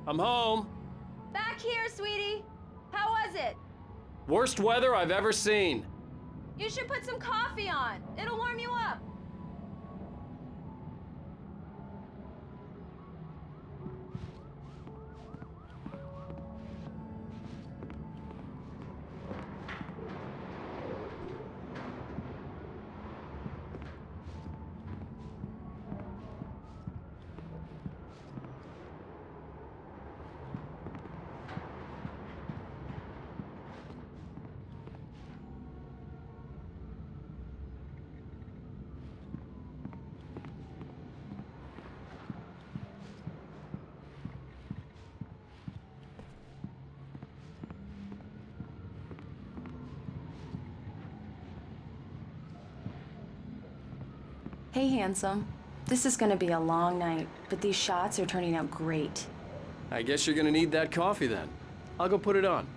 I'm home. Back here, sweetie. How was it? Worst weather I've ever seen. You should put some coffee on. It'll warm you up. Hey, handsome. This is gonna be a long night, but these shots are turning out great. I guess you're gonna need that coffee then. I'll go put it on.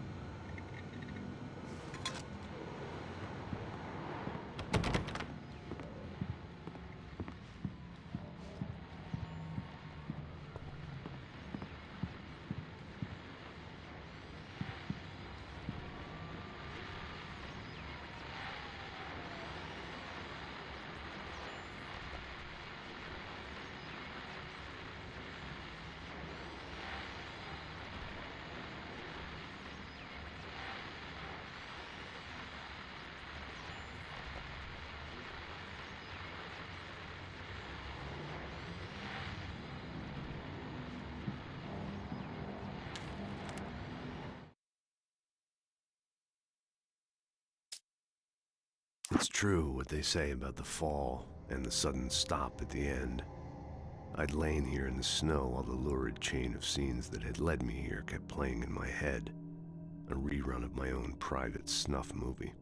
It's true what they say about the fall and the sudden stop at the end. I'd lain here in the snow while the lurid chain of scenes that had led me here kept playing in my head. A rerun of my own private snuff movie,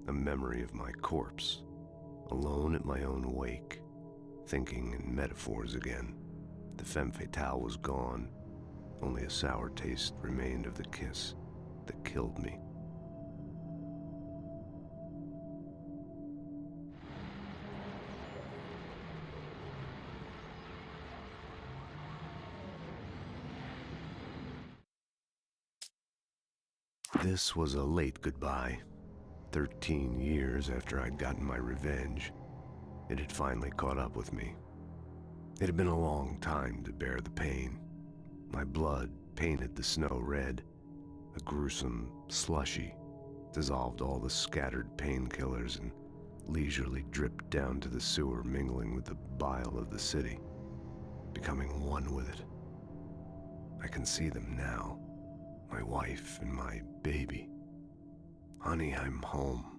a memory of my corpse, alone at my own wake, thinking in metaphors again. The femme fatale was gone, only a sour taste remained of the kiss that killed me. This was a late goodbye. 13 years after I'd gotten my revenge, it had finally caught up with me. It had been a long time to bear the pain. My blood painted the snow red. A gruesome slushy dissolved all the scattered painkillers and leisurely dripped down to the sewer, mingling with the bile of the city, becoming one with it. I can see them now. My wife and my baby. Honey, I'm home.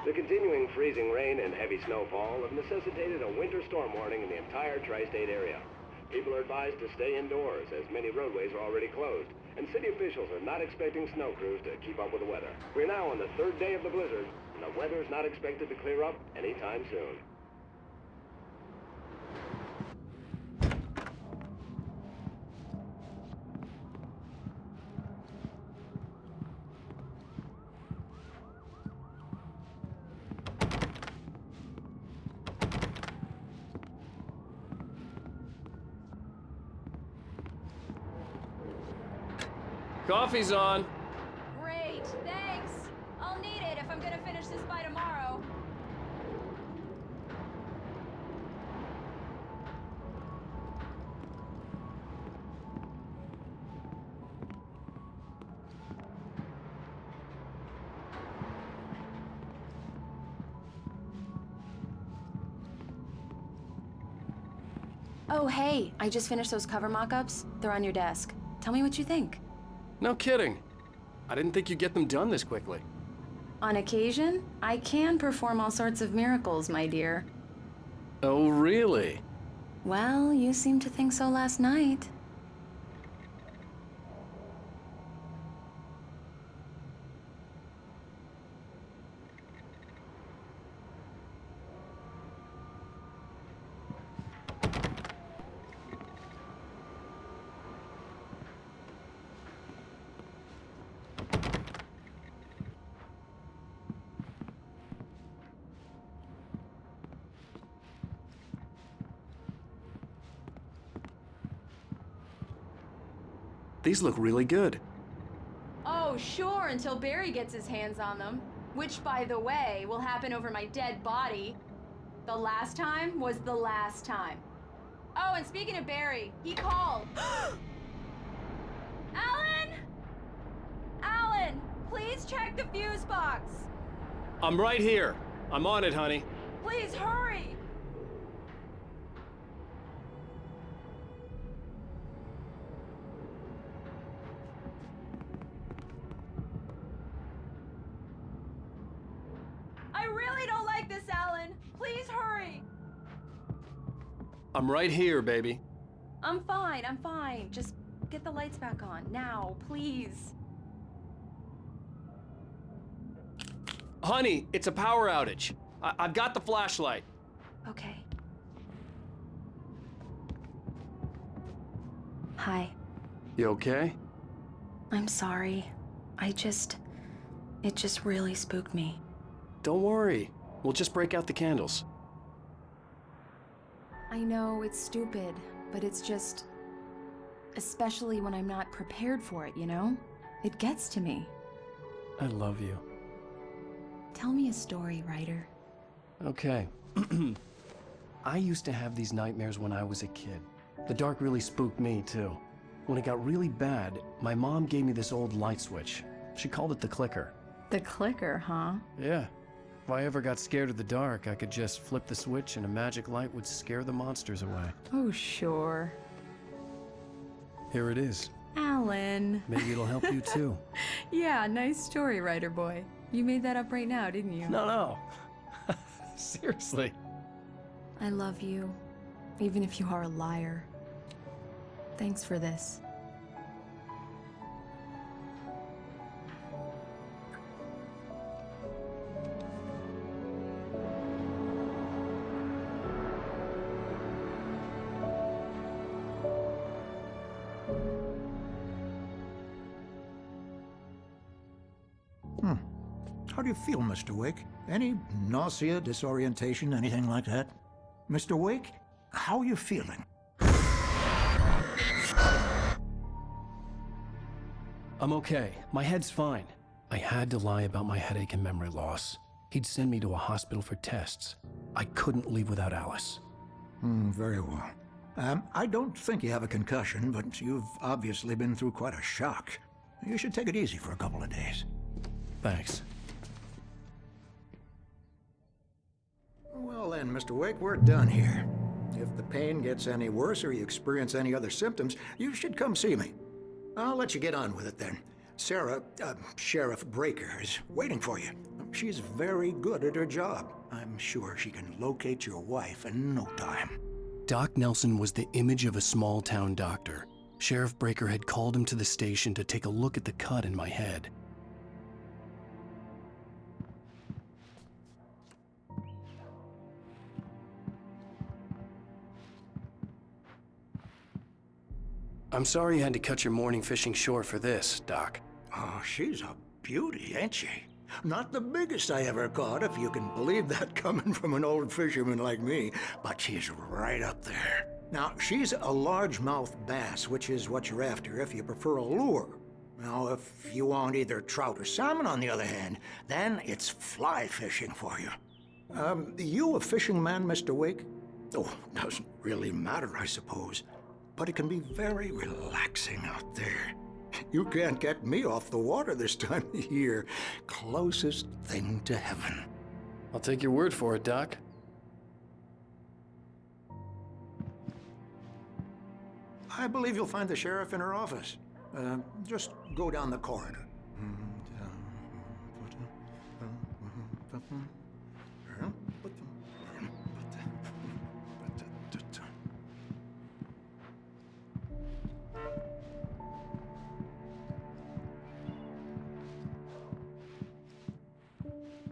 The continuing freezing rain and heavy snowfall have necessitated a winter storm warning in the entire tri-state area. People are advised to stay indoors as many roadways are already closed, and city officials are not expecting snow crews to keep up with the weather. We're now on the third day of the blizzard, and the weather is not expected to clear up anytime soon. Coffee's on. Great, thanks. I'll need it if I'm gonna finish this by tomorrow. Oh, hey, I just finished those cover mock-ups. They're on your desk. Tell me what you think. No kidding. I didn't think you'd get them done this quickly. On occasion, I can perform all sorts of miracles, my dear. Oh, really? Well, you seemed to think so last night. These look really good. Oh, sure, until Barry gets his hands on them. Which, by the way, will happen over my dead body. The last time was the last time. Oh, and speaking of Barry, he called. Alan! Alan, please check the fuse box. I'm right here. I'm on it, honey. Please hurry. I really don't like this, Alan. Please hurry. I'm right here, baby. I'm fine, I'm fine. Just get the lights back on, now, please. Honey, it's a power outage. I've got the flashlight. Okay. Hi. You okay? I'm sorry. It just really spooked me. Don't worry. We'll just break out the candles. I know it's stupid, but it's just... especially when I'm not prepared for it, you know? It gets to me. I love you. Tell me a story, writer. Okay. I used to have these nightmares when I was a kid. The dark really spooked me, too. When it got really bad, my mom gave me this old light switch. She called it the clicker. The clicker, huh? Yeah. If I ever got scared of the dark, I could just flip the switch and a magic light would scare the monsters away. Oh, sure. Here it is. Alan. Maybe it'll help you, too. Yeah, nice story, writer boy. You made that up right now, didn't you? No. Seriously. I love you, even if you are a liar. Thanks for this. How do you feel, Mr. Wake? Any nausea, disorientation, anything like that? Mr. Wake, how are you feeling? I'm okay. My head's fine. I had to lie about my headache and memory loss. He'd send me to a hospital for tests. I couldn't leave without Alice. Very well. I don't think you have a concussion, but you've obviously been through quite a shock. You should take it easy for a couple of days. Thanks. Well then, Mr. Wake, we're done here. If the pain gets any worse or you experience any other symptoms, you should come see me. I'll let you get on with it then. Sarah, Sheriff Breaker, is waiting for you. She's very good at her job. I'm sure she can locate your wife in no time. Doc Nelson was the image of a small-town doctor. Sheriff Breaker had called him to the station to take a look at the cut in my head. I'm sorry you had to cut your morning fishing short for this, Doc. Oh, she's a beauty, ain't she? Not the biggest I ever caught, if you can believe that coming from an old fisherman like me, but she's right up there. Now, she's a largemouth bass, which is what you're after if you prefer a lure. Now, if you want either trout or salmon, on the other hand, then it's fly fishing for you. You a fishing man, Mr. Wake? Oh, doesn't really matter, I suppose. But it can be very relaxing out there. You can't get me off the water this time of year. Closest thing to heaven. I'll take your word for it, Doc. I believe you'll find the sheriff in her office. Just go down the corridor.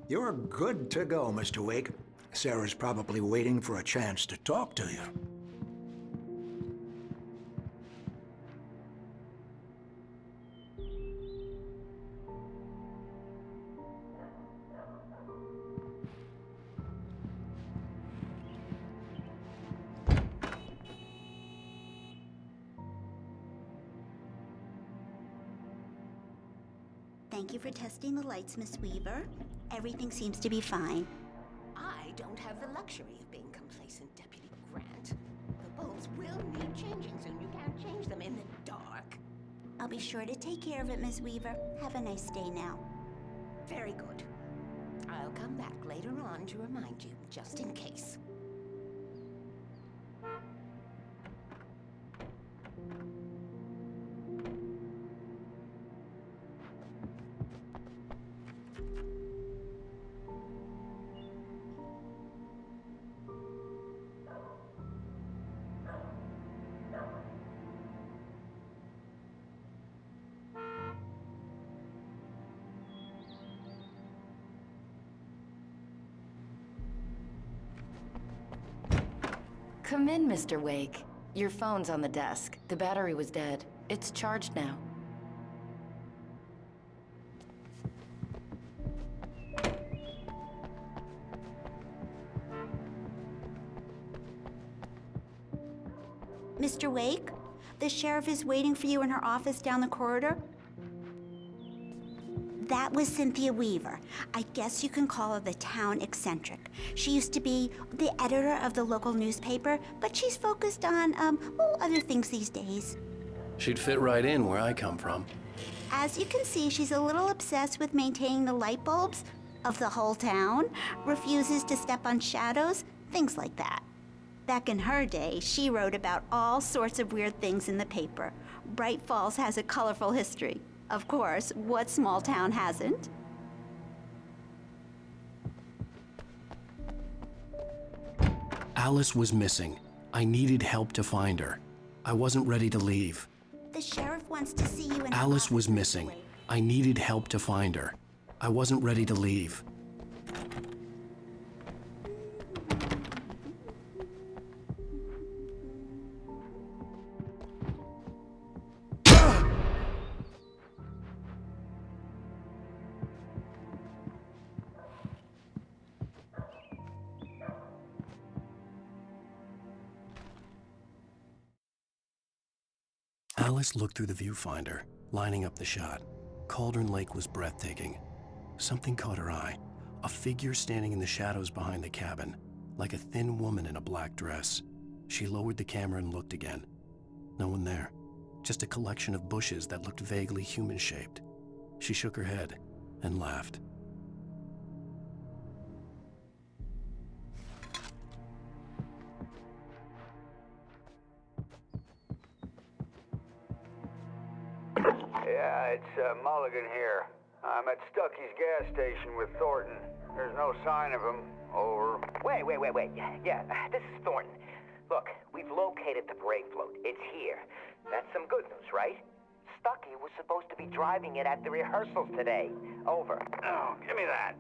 You're good to go, Mr. Wake. Sarah's probably waiting for a chance to talk to you. Thank you for testing the lights, Miss Weaver. Everything seems to be fine. I don't have the luxury of being complacent, Deputy Grant. The bulbs will need changing soon. You can't change them in the dark. I'll be sure to take care of it, Miss Weaver. Have a nice day now. Very good. I'll come back later on to remind you, just in case. Come in, Mr. Wake. Your phone's on the desk. The battery was dead. It's charged now. Mr. Wake, the sheriff is waiting for you in her office down the corridor. That was Cynthia Weaver. I guess you can call her the town eccentric. She used to be the editor of the local newspaper, but she's focused on, other things these days. She'd fit right in where I come from. As you can see, she's a little obsessed with maintaining the light bulbs of the whole town, refuses to step on shadows, things like that. Back in her day, she wrote about all sorts of weird things in the paper. Bright Falls has a colorful history. Of course, what small town hasn't? Alice was missing. I needed help to find her. I wasn't ready to leave. The sheriff wants to see you in her Alice was office, Mr. missing. Wake. I needed help to find her. I wasn't ready to leave. Alice looked through the viewfinder, lining up the shot. Cauldron Lake was breathtaking. Something caught her eye. A figure standing in the shadows behind the cabin, like a thin woman in a black dress. She lowered the camera and looked again. No one there. Just a collection of bushes that looked vaguely human-shaped. She shook her head and laughed. Yeah, it's Mulligan here. I'm at Stucky's gas station with Thornton. There's no sign of him. Over. Wait. Yeah, this is Thornton. Look, we've located the brake float. It's here. That's some good news, right? Stucky was supposed to be driving it at the rehearsals today. Over. Oh, give me that.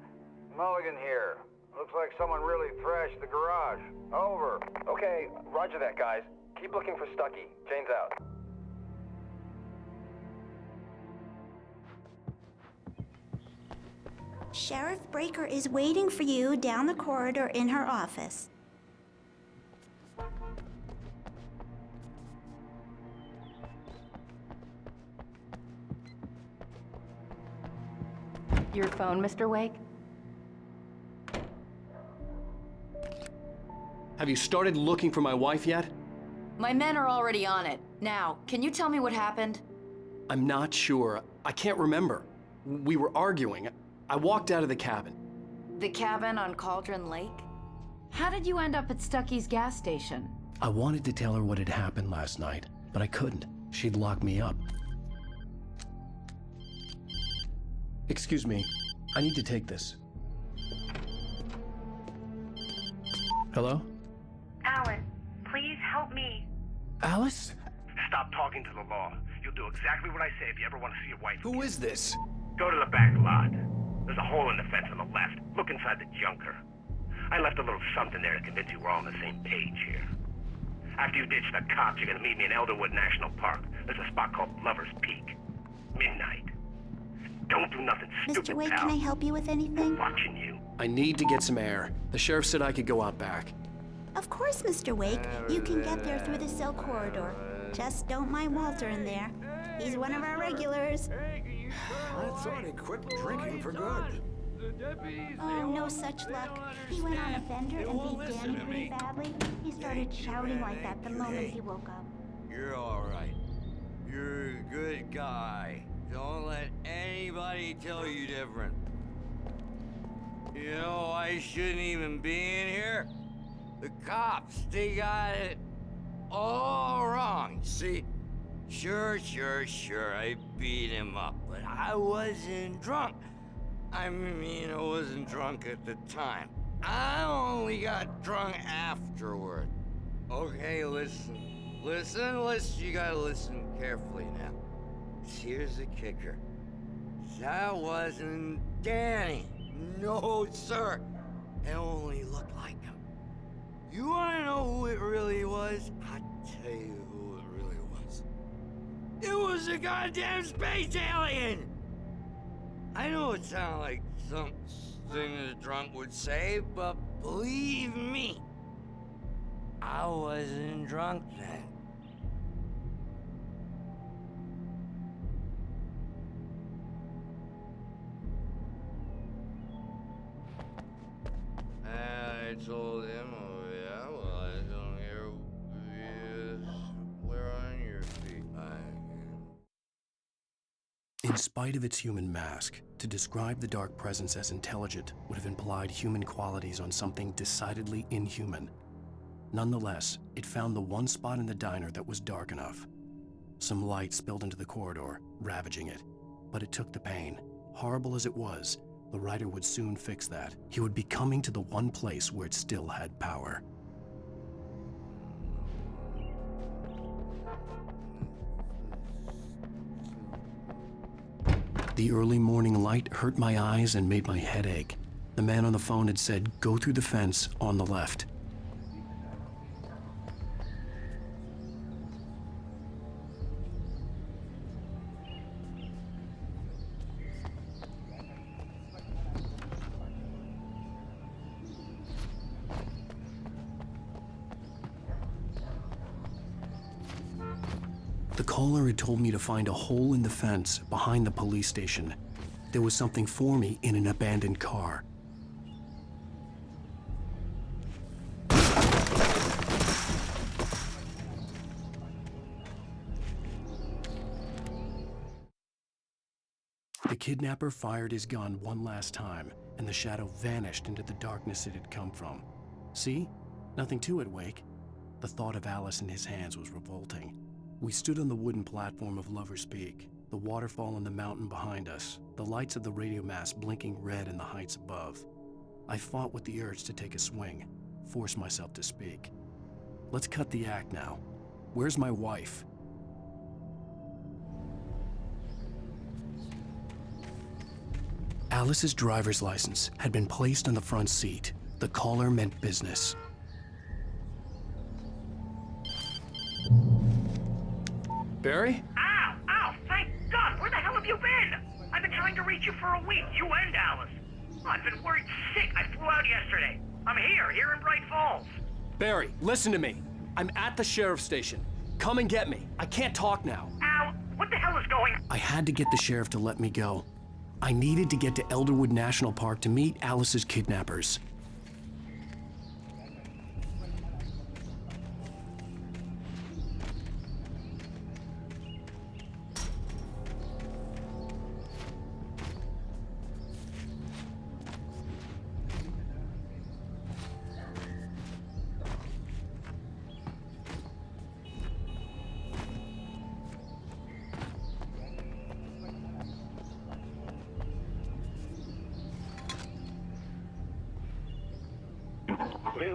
Mulligan here. Looks like someone really thrashed the garage. Over. Okay, roger that, guys. Keep looking for Stucky. Jane's out. Sheriff Breaker is waiting for you down the corridor in her office. Your phone, Mr. Wake? Have you started looking for my wife yet? My men are already on it. Now, can you tell me what happened? I'm not sure. I can't remember. We were arguing. I walked out of the cabin. The cabin on Cauldron Lake? How did you end up at Stucky's gas station? I wanted to tell her what had happened last night. but I couldn't. She'd lock me up. Excuse me, I need to take this. Hello? Alan, please help me. Alice? Stop talking to the law. You'll do exactly what I say if you ever want to see your wife. Who is this? Go to the back lot. There's a hole in the fence on the left. Look inside the junker. I left a little something there to convince you we're all on the same page here. After you ditch the cops, you're gonna meet me in Elderwood National Park. There's a spot called Lover's Peak. Midnight. Don't do nothing stupid, Mr. Wake, pal. can I help you with anything? I'm watching you. I need to get some air. The sheriff said I could go out back. Of course, Mr. Wake. You can get there through the cell corridor. Just don't mind Walter in there. He's one of our regulars. I thought he quit drinking for good. Oh, no such luck. He went on a bender and beat Danny pretty badly. He started shouting like that the moment he woke up. You're all right. You're a good guy. Don't let anybody tell you different. You know, I shouldn't even be in here. The cops, they got it all wrong. See? Sure, I beat him up, but I wasn't drunk. I mean, I wasn't drunk at the time. I only got drunk afterward. Okay, listen. You gotta listen carefully now. Here's the kicker. That wasn't Danny. No, sir. It only looked like him. You wanna know who it really was? I'll tell you who it really was. It was a goddamn space alien! I know it sounds like something a drunk would say, but believe me, I wasn't drunk then. I told him, oh yeah, well, I don't hear we're on your feet. In spite of its human mask, to describe the dark presence as intelligent would have implied human qualities on something decidedly inhuman. Nonetheless, it found the one spot in the diner that was dark enough. Some light spilled into the corridor, ravaging it. But it took the pain. Horrible as it was, the writer would soon fix that. He would be coming to the one place where it still had power. The early morning light hurt my eyes and made my head ache. The man on the phone had said, "Go through the fence on the left." The caller had told me to find a hole in the fence behind the police station. There was something for me in an abandoned car. The kidnapper fired his gun one last time, and the shadow vanished into the darkness it had come from. See? Nothing to it, Wake. The thought of Alice in his hands was revolting. We stood on the wooden platform of Lover's Peak, the waterfall on the mountain behind us, the lights of the radio mast blinking red in the heights above. I fought with the urge to take a swing, force myself to speak. Let's cut the act now. Where's my wife? Alice's driver's license had been placed on the front seat. The caller meant business. Barry? Ow! Thank God! Where the hell have you been? I've been trying to reach you for a week, you and Alice. I've been worried sick. I flew out yesterday. I'm here in Bright Falls. Barry, listen to me. I'm at the sheriff's station. Come and get me. I can't talk now. Al, what the hell is going on? I had to get the sheriff to let me go. I needed to get to Elderwood National Park to meet Alice's kidnappers.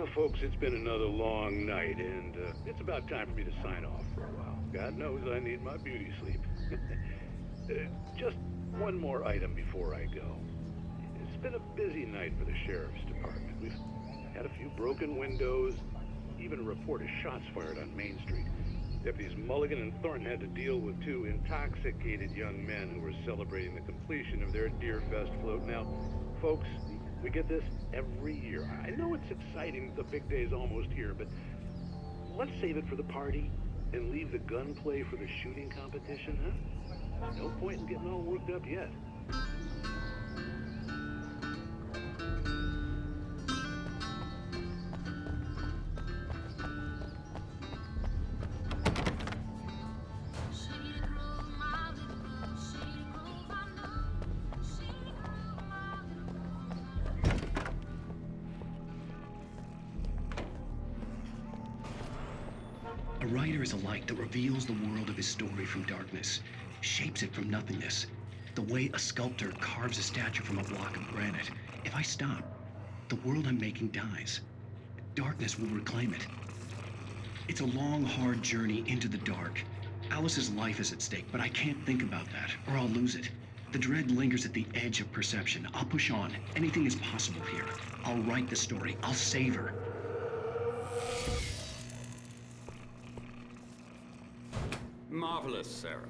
Well, folks, it's been another long night, and it's about time for me to sign off for a while. God knows I need my beauty sleep. Just one more item before I go. It's been a busy night for the Sheriff's Department. We've had a few broken windows, even a report of shots fired on Main Street. Deputies Mulligan and Thornton had to deal with two intoxicated young men who were celebrating the completion of their Deerfest float. Now, folks, we get this every year. I know it's exciting, the big day's almost here, but let's save it for the party and leave the gunplay for the shooting competition, huh? There's no point in getting all worked up yet. A writer is a light that reveals the world of his story from darkness, shapes it from nothingness. The way a sculptor carves a statue from a block of granite. If I stop, the world I'm making dies. Darkness will reclaim it. It's a long, hard journey into the dark. Alice's life is at stake, but I can't think about that, or I'll lose it. The dread lingers at the edge of perception. I'll push on. Anything is possible here. I'll write the story. I'll save her. Marvelous, Sarah.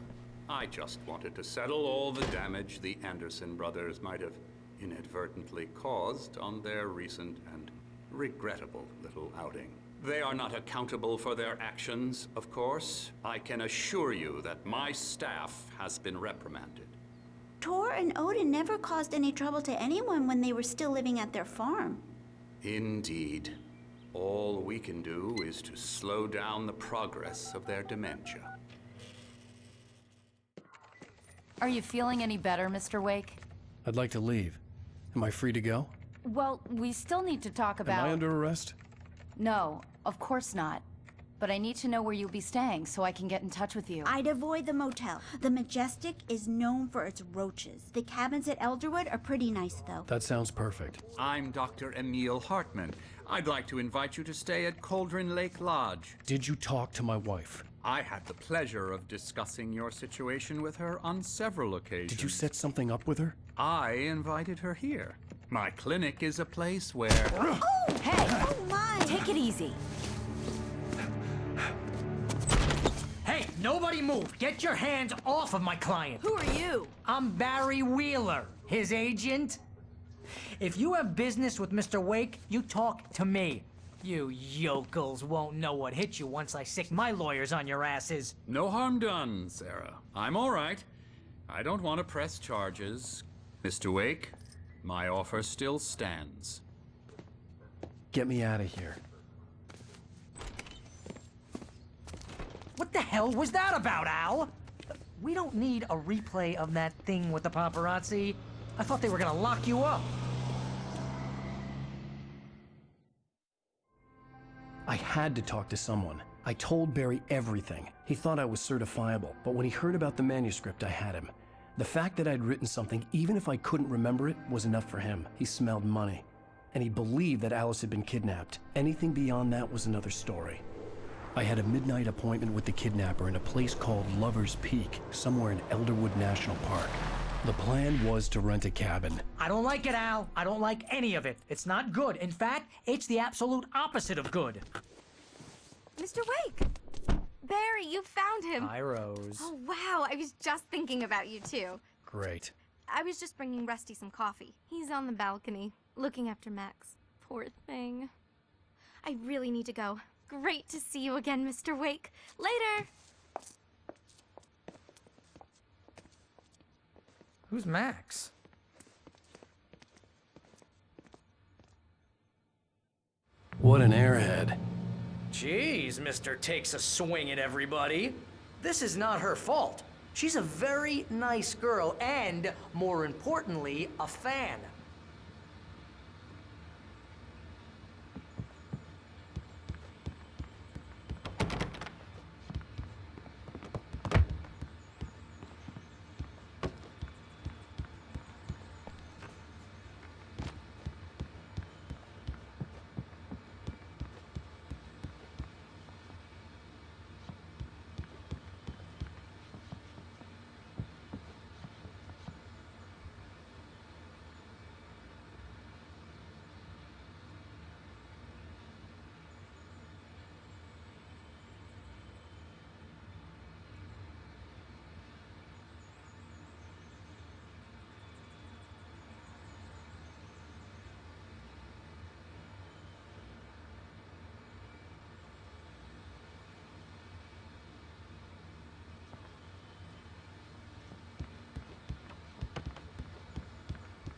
I just wanted to settle all the damage the Anderson brothers might have inadvertently caused on their recent and regrettable little outing. They are not accountable for their actions, of course. I can assure you that my staff has been reprimanded. Tor and Odin never caused any trouble to anyone when they were still living at their farm. Indeed. All we can do is to slow down the progress of their dementia. Are you feeling any better, Mr. Wake? I'd like to leave. Am I free to go? Well, we still need to talk about... Am I under arrest? No, of course not. But I need to know where you'll be staying so I can get in touch with you. I'd avoid the motel. The Majestic is known for its roaches. The cabins at Elderwood are pretty nice, though. That sounds perfect. I'm Dr. Emil Hartman. I'd like to invite you to stay at Cauldron Lake Lodge. Did you talk to my wife? I had the pleasure of discussing your situation with her on several occasions. Did you set something up with her? I invited her here. My clinic is a place where... Oh! Hey! Oh, my! Take it easy. Hey, nobody move! Get your hands off of my client! Who are you? I'm Barry Wheeler, his agent. If you have business with Mr. Wake, you talk to me. You yokels won't know what hit you once I sick my lawyers on your asses. No harm done, Sarah. I'm all right. I don't want to press charges. Mr. Wake, my offer still stands. Get me out of here. What the hell was that about, Al? We don't need a replay of that thing with the paparazzi. I thought they were gonna lock you up. I had to talk to someone. I told Barry everything. He thought I was certifiable, but when he heard about the manuscript, I had him. The fact that I'd written something, even if I couldn't remember it, was enough for him. He smelled money. And he believed that Alice had been kidnapped. Anything beyond that was another story. I had a midnight appointment with the kidnapper in a place called Lover's Peak, somewhere in Elderwood National Park. The plan was to rent a cabin. I don't like it, Al. I don't like any of it. It's not good. In fact, it's the absolute opposite of good. Mr. Wake! Barry, you found him! Hi, Rose. Oh, wow. I was just thinking about you, too. Great. I was just bringing Rusty some coffee. He's on the balcony, looking after Max. Poor thing. I really need to go. Great to see you again, Mr. Wake. Later! Who's Max? What an airhead. Jeez, Mr. Takes a swing at everybody. This is not her fault. She's a very nice girl and, more importantly, a fan.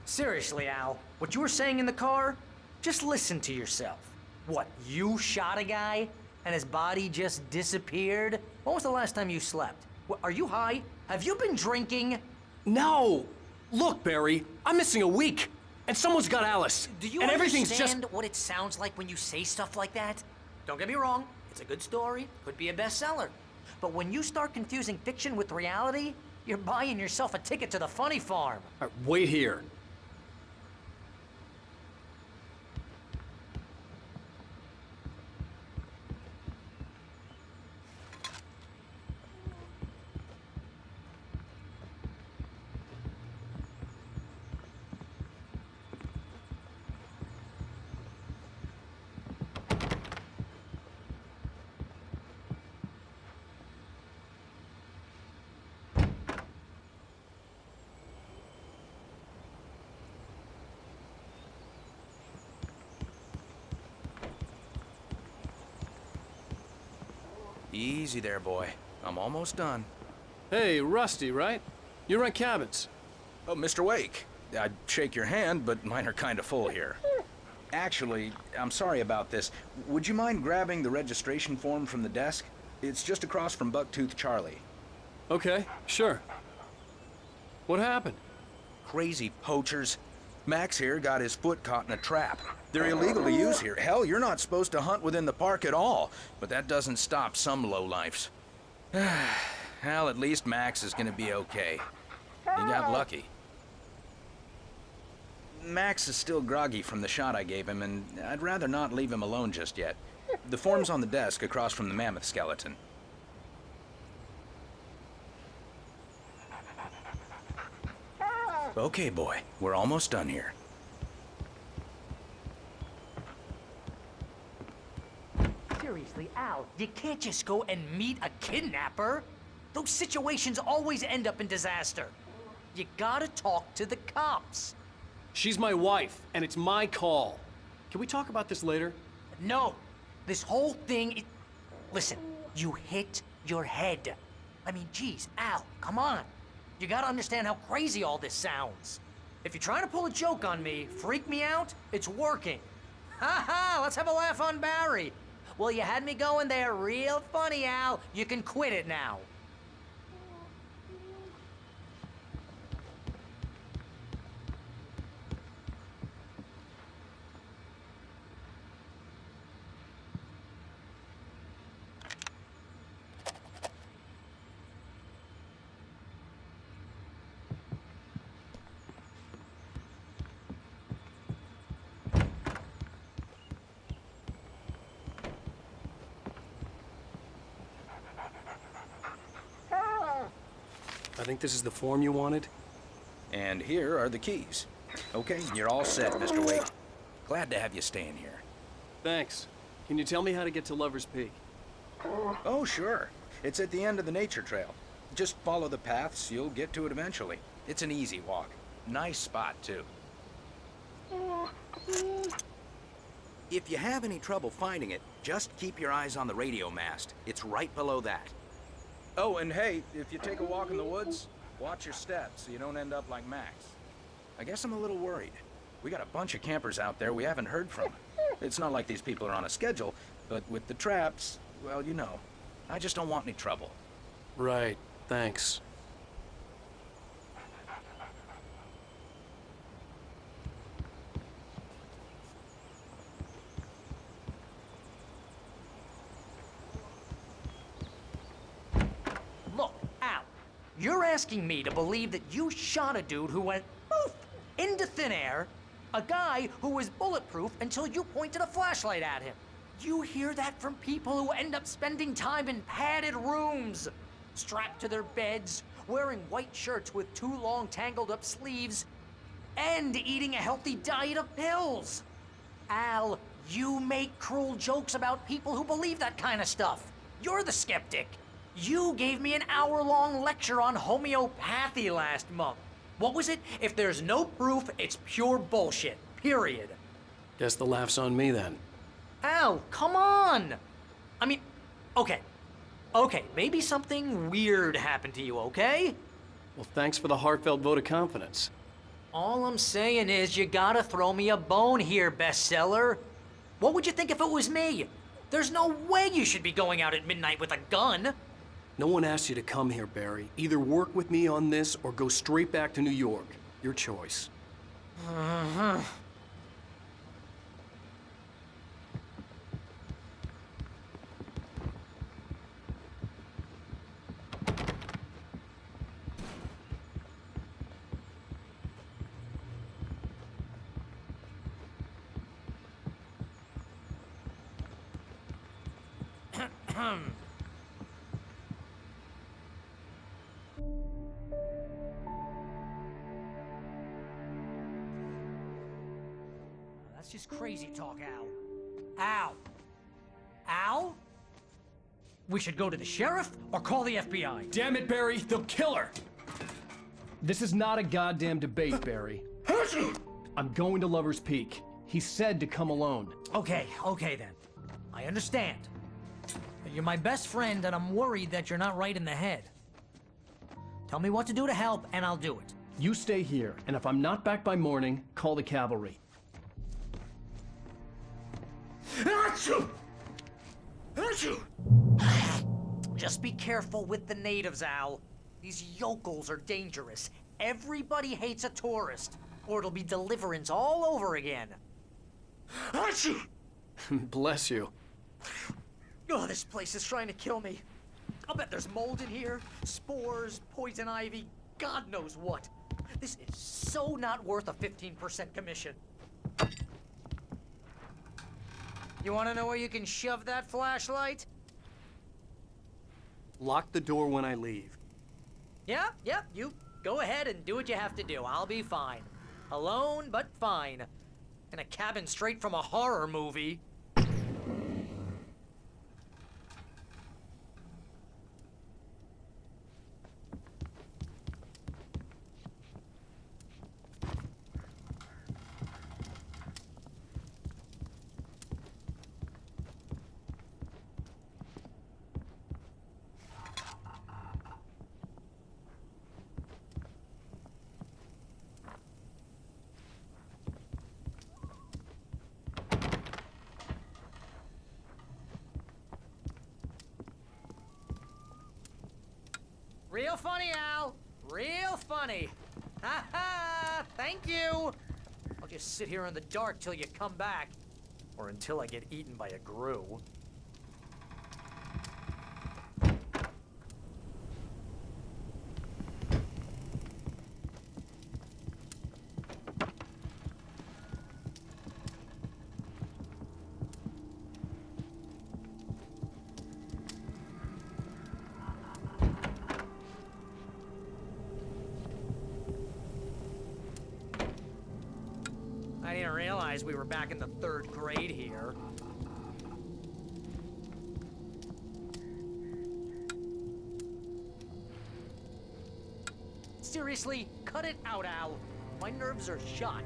Seriously, Al, what you were saying in the car, just listen to yourself. What, you shot a guy and his body just disappeared? When was the last time you slept? What, are you high? Have you been drinking? No! Look, Barry, I'm missing a week, and someone's got Alice. Do you and everything's understand just... what it sounds like when you say stuff like that? Don't get me wrong, it's a good story, could be a bestseller. But when you start confusing fiction with reality, you're buying yourself a ticket to the funny farm. All right, wait here. Easy there, boy. I'm almost done. Hey, Rusty, right? You rent cabins. Oh, Mr. Wake. I'd shake your hand, but mine are kind of full here. Actually, I'm sorry about this. Would you mind grabbing the registration form from the desk? It's just across from Bucktooth Charlie. Okay, sure. What happened? Crazy poachers. Max here got his foot caught in a trap. They're illegal to use here. Hell, you're not supposed to hunt within the park at all. But that doesn't stop some lowlifes. Well, at least Max is gonna be okay. He got lucky. Max is still groggy from the shot I gave him, and I'd rather not leave him alone just yet. The form's on the desk across from the mammoth skeleton. Okay, boy. We're almost done here. Seriously, Al, you can't just go and meet a kidnapper. Those situations always end up in disaster. You gotta talk to the cops. She's my wife, and it's my call. Can we talk about this later? No. This whole thing, listen, you hit your head. I mean, geez, Al, come on. You gotta understand how crazy all this sounds. If you're trying to pull a joke on me, freak me out, it's working. Ha ha, let's have a laugh on Barry. Well, you had me going there real funny, Al. You can quit it now. I think this is the form you wanted. And here are the keys. Okay, you're all set, Mr. Wake. Glad to have you staying here. Thanks. Can you tell me how to get to Lover's Peak? Oh, sure. It's at the end of the nature trail. Just follow the paths, you'll get to it eventually. It's an easy walk. Nice spot, too. If you have any trouble finding it, just keep your eyes on the radio mast. It's right below that. Oh, and hey, if you take a walk in the woods, watch your steps so you don't end up like Max. I guess I'm a little worried. We got a bunch of campers out there we haven't heard from. It's not like these people are on a schedule, but with the traps, well, you know, I just don't want any trouble. Right, thanks. Look, Al, you're asking me to believe that you shot a dude who went poof into thin air, a guy who was bulletproof until you pointed a flashlight at him. You hear that from people who end up spending time in padded rooms, strapped to their beds, wearing white shirts with too long tangled up sleeves, and eating a healthy diet of pills. Al, you make cruel jokes about people who believe that kind of stuff. You're the skeptic. You gave me an hour-long lecture on homeopathy last month. What was it? If there's no proof, it's pure bullshit. Period. Guess the laugh's on me then. Al, come on! I mean, okay. Okay, maybe something weird happened to you, okay? Well, thanks for the heartfelt vote of confidence. All I'm saying is you gotta throw me a bone here, bestseller. What would you think if it was me? There's no way you should be going out at midnight with a gun. No one asked you to come here, Barry. Either work with me on this or go straight back to New York. Your choice. That's just crazy talk, Al. Al? Al? We should go to the sheriff or call the FBI. Damn it, Barry, they'll kill her! This is not a goddamn debate, Barry. I'm going to Lover's Peak. He said to come alone. Okay then. I understand. But you're my best friend and I'm worried that you're not right in the head. Tell me what to do to help and I'll do it. You stay here, and if I'm not back by morning, call the cavalry. Achoo! Achoo! Just be careful with the natives, Al. These yokels are dangerous. Everybody hates a tourist, or it'll be Deliverance all over again. Achoo! Bless you. Oh, this place is trying to kill me. I'll bet there's mold in here, spores, poison ivy, God knows what. This is so not worth a 15% commission. You want to know where you can shove that flashlight? Lock the door when I leave. Yeah, you go ahead and do what you have to do. I'll be fine. Alone, but fine. In a cabin straight from a horror movie. Real funny, Al. Real funny. Ha ha! Thank you! I'll just sit here in the dark till you come back. Or until I get eaten by a grue. I didn't realize we were back in the 3rd grade here. Seriously, cut it out, Al. My nerves are shot.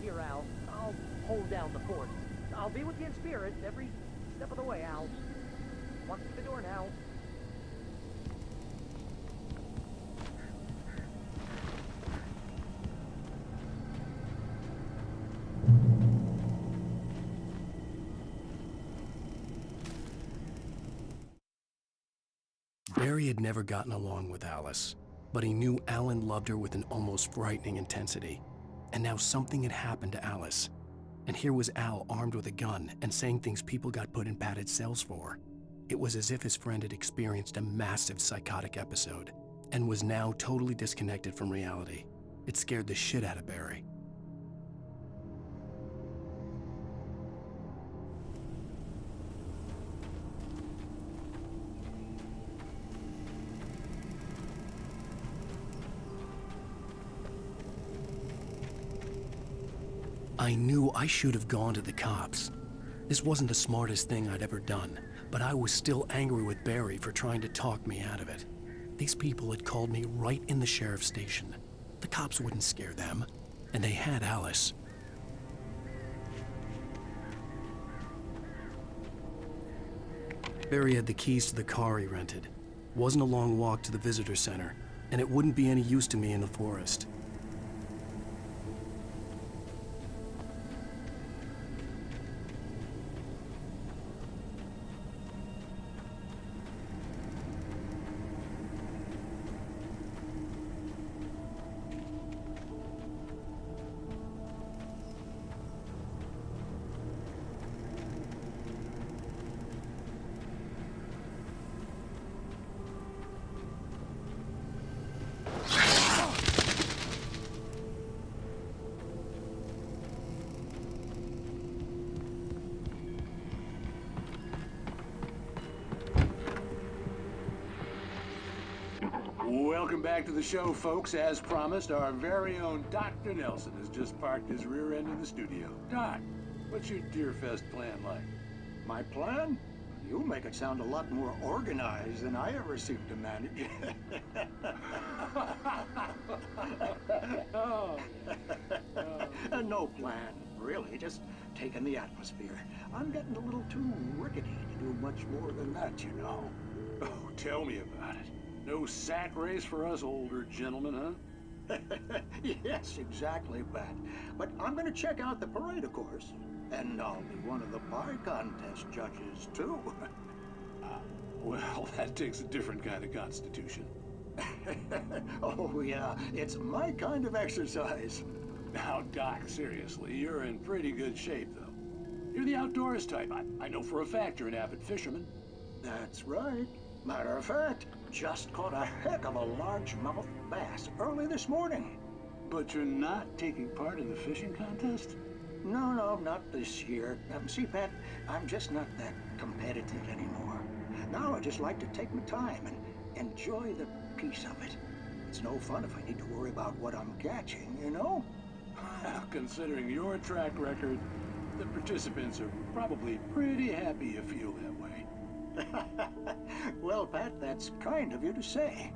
Here, Al. I'll hold down the fort. I'll be with you in spirit every step of the way, Al. Walk through the door now. Barry had never gotten along with Alice, but he knew Alan loved her with an almost frightening intensity. And now something had happened to Alice. And here was Al armed with a gun and saying things people got put in padded cells for. It was as if his friend had experienced a massive psychotic episode and was now totally disconnected from reality. It scared the shit out of Barry. I knew I should have gone to the cops. This wasn't the smartest thing I'd ever done, but I was still angry with Barry for trying to talk me out of it. These people had called me right in the sheriff's station. The cops wouldn't scare them, and they had Alice. Barry had the keys to the car he rented. Wasn't a long walk to the visitor center, and it wouldn't be any use to me in the forest. Welcome back to the show, folks. As promised, our very own Dr. Nelson has just parked his rear end in the studio. Doc, what's your Deerfest plan like? My plan? You make it sound a lot more organized than I ever seem to manage. No plan, really. Just taking the atmosphere. I'm getting a little too rickety to do much more than that, you know. Oh, tell me about it. No sack race for us older gentlemen, huh? Yes, exactly, Pat. But I'm going to check out the parade, of course. And I'll be one of the pie contest judges, too. Well, that takes a different kind of constitution. Oh, yeah. It's my kind of exercise. Now, Doc, seriously, you're in pretty good shape, though. You're the outdoors type. I know for a fact you're an avid fisherman. That's right. Matter of fact, just caught a heck of a largemouth bass early this morning. But you're not taking part in the fishing contest? No, not this year. See, Pat, I'm just not that competitive anymore. Now I just like to take my time and enjoy the peace of it. It's no fun if I need to worry about what I'm catching, you know? Considering your track record, the participants are probably pretty happy you feel that way. Well, Pat, that's kind of you to say.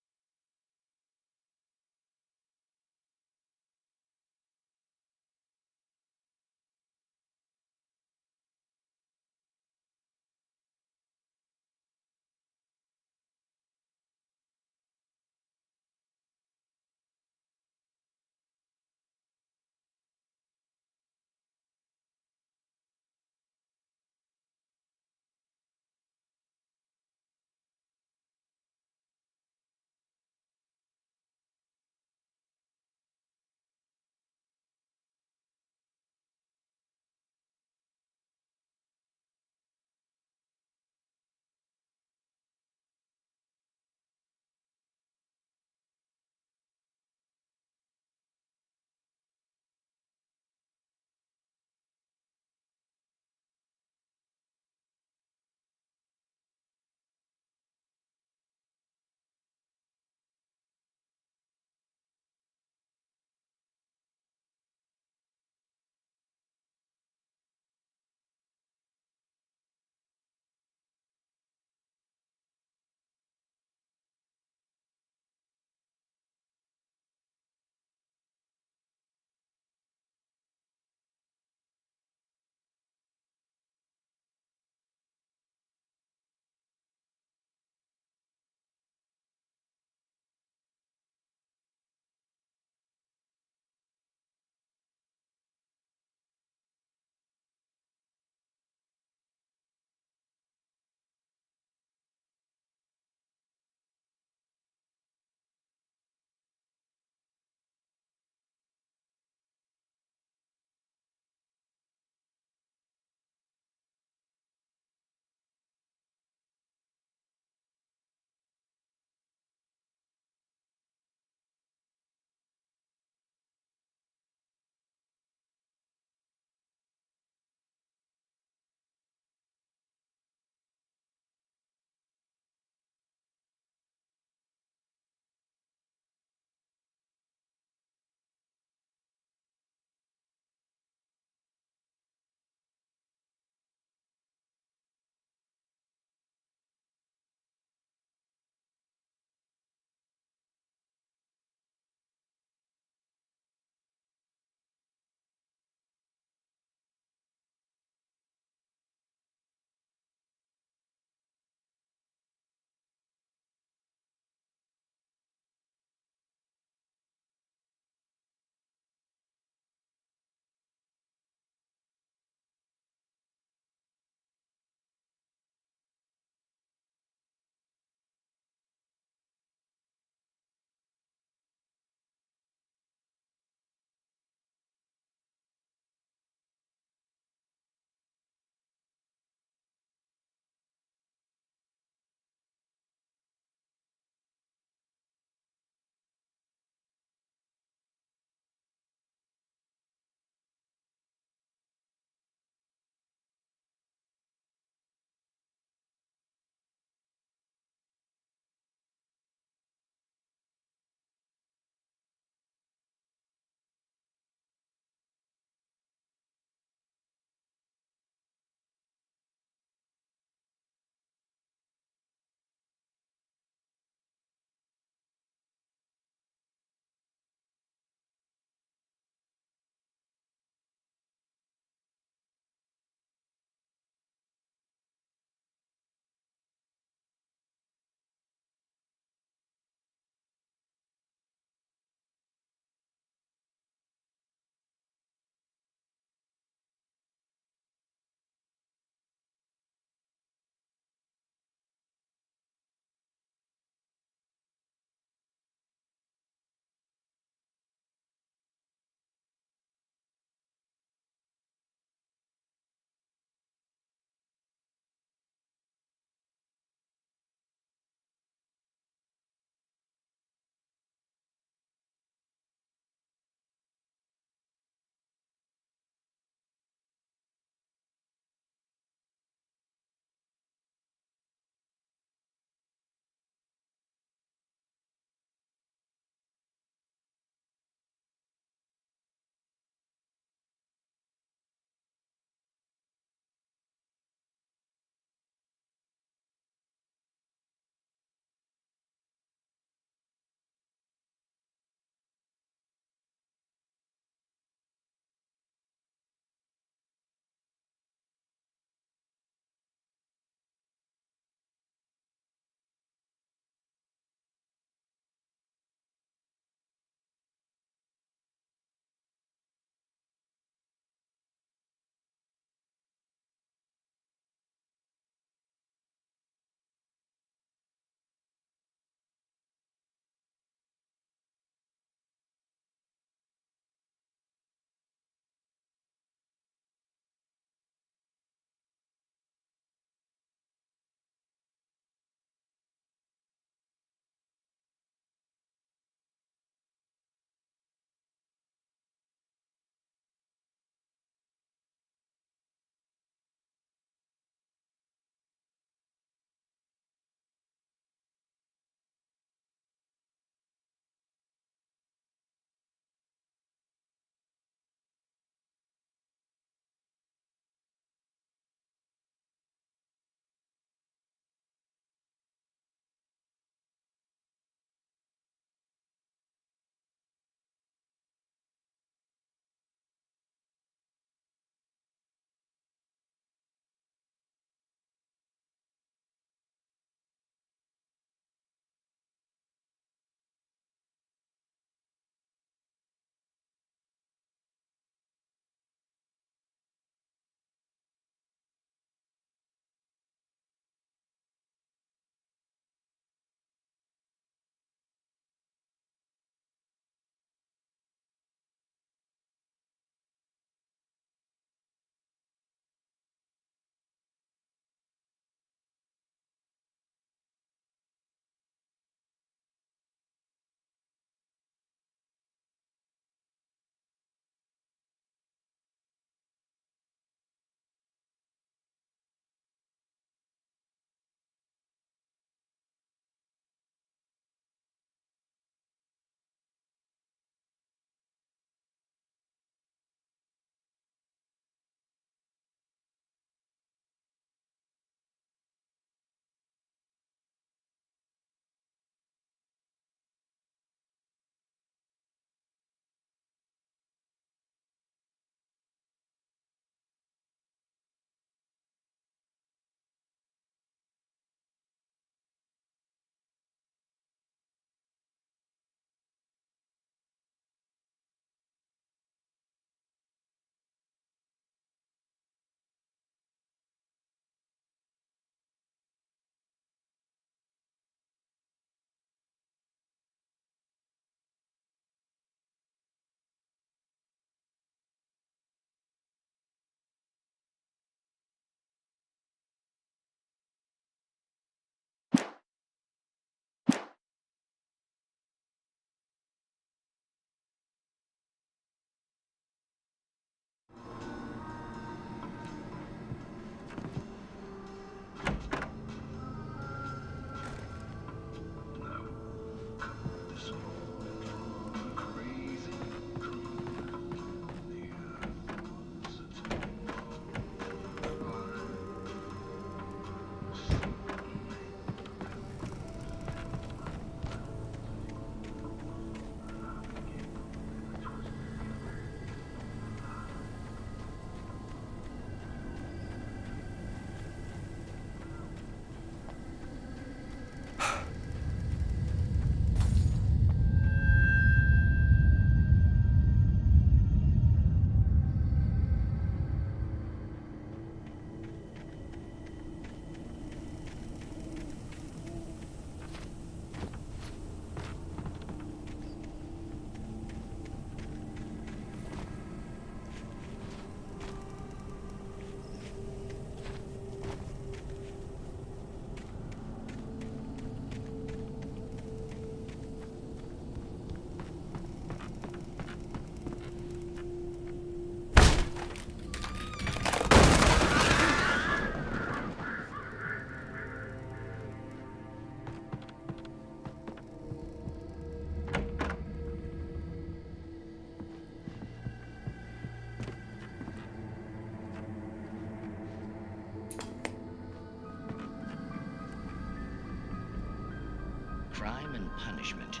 crime and punishment.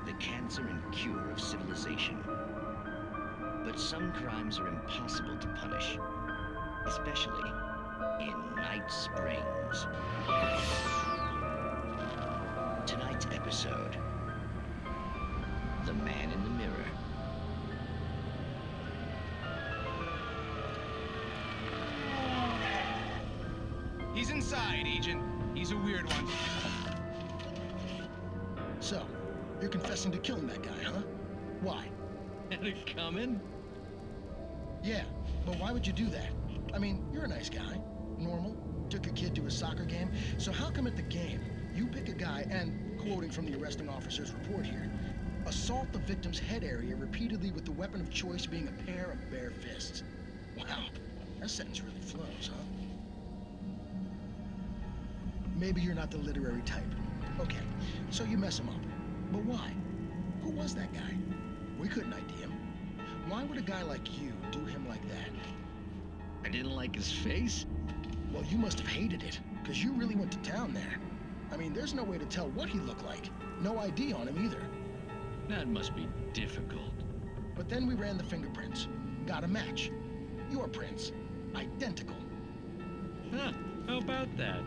The cancer and cure of civilization. But some crimes are impossible to punish, especially in Night Springs. Tonight's episode, The Man in the Mirror. He's inside, Agent. He's a weird one. So, you're confessing to killing that guy, huh? Why? Had it coming? Yeah, but why would you do that? I mean, you're a nice guy. Normal. Took your kid to a soccer game. So how come at the game, you pick a guy and, quoting from the arresting officer's report here, assault the victim's head area repeatedly with the weapon of choice being a pair of bare fists? Wow, that sentence really flows, huh? Maybe you're not the literary type. Okay, so you mess him up. But why? Who was that guy? We couldn't ID him. Why would a guy like you do him like that? I didn't like his face? Well, you must have hated it, because you really went to town there. I mean, there's no way to tell what he looked like. No ID on him either. That must be difficult. But then we ran the fingerprints. Got a match. Your prints. Identical. Huh, how about that?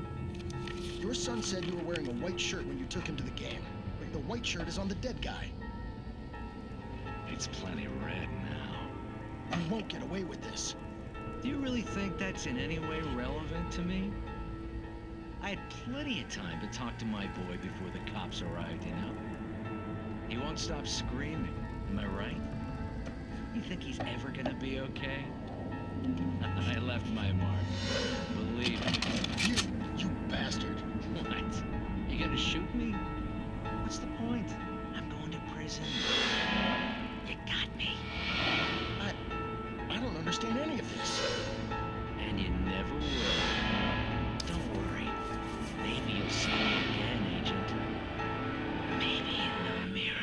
Your son said you were wearing a white shirt when you took him to the game. But the white shirt is on the dead guy. It's plenty red now. You won't get away with this. Do you really think that's in any way relevant to me? I had plenty of time to talk to my boy before the cops arrived, you know? He won't stop screaming, am I right? You think he's ever gonna be okay? I left my mark, believe me. You bastard. What? You gonna shoot me? What's the point? I'm going to prison. You got me. I don't understand any of this. And you never will. Don't worry. Maybe you'll see me again, Agent. Maybe in the mirror.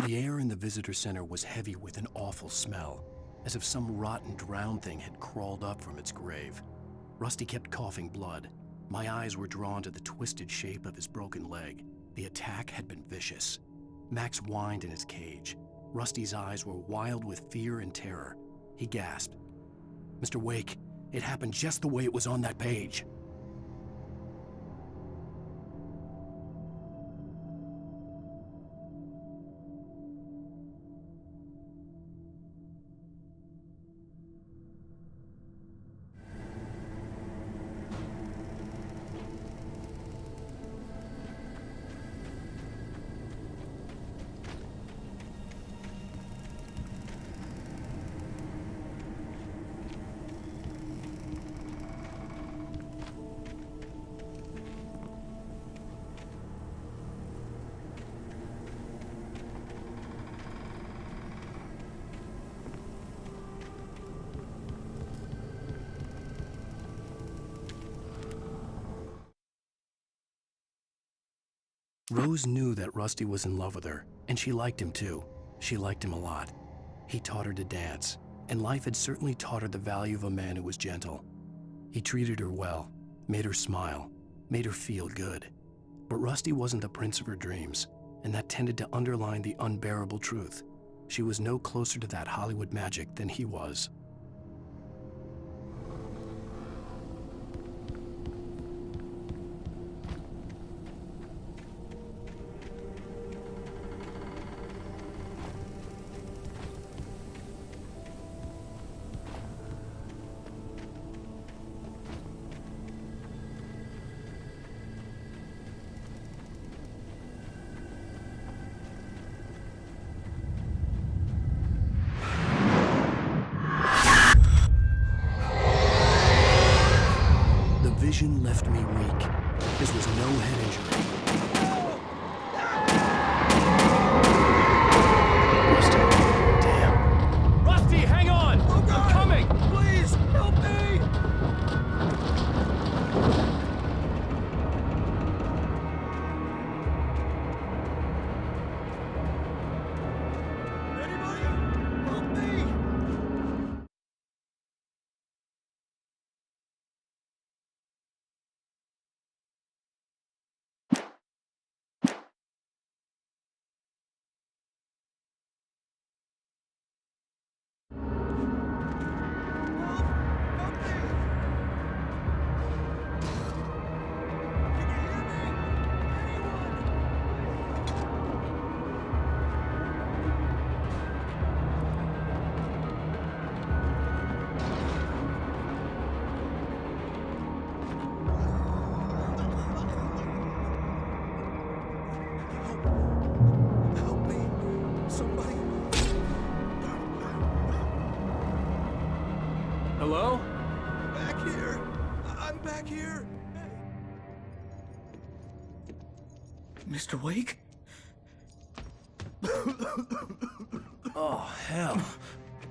The air in the visitor center was heavy with an awful smell, as if some rotten drowned thing had crawled up from its grave. Rusty kept coughing blood. My eyes were drawn to the twisted shape of his broken leg. The attack had been vicious. Max whined in his cage. Rusty's eyes were wild with fear and terror. He gasped. "Mr. Wake, it happened just the way it was on that page." Rose knew that Rusty was in love with her, and she liked him too. She liked him a lot. He taught her to dance, and life had certainly taught her the value of a man who was gentle. He treated her well, made her smile, made her feel good. But Rusty wasn't the prince of her dreams, and that tended to underline the unbearable truth. She was no closer to that Hollywood magic than he was. The vision left me weak. This was no head injury. Rusty, damn. Rusty, hang on! I'm coming! Please, help me! Anybody? Help me! Help me! Somebody! Hello? Back here! I'm back here! Mr. Wake? Oh, hell.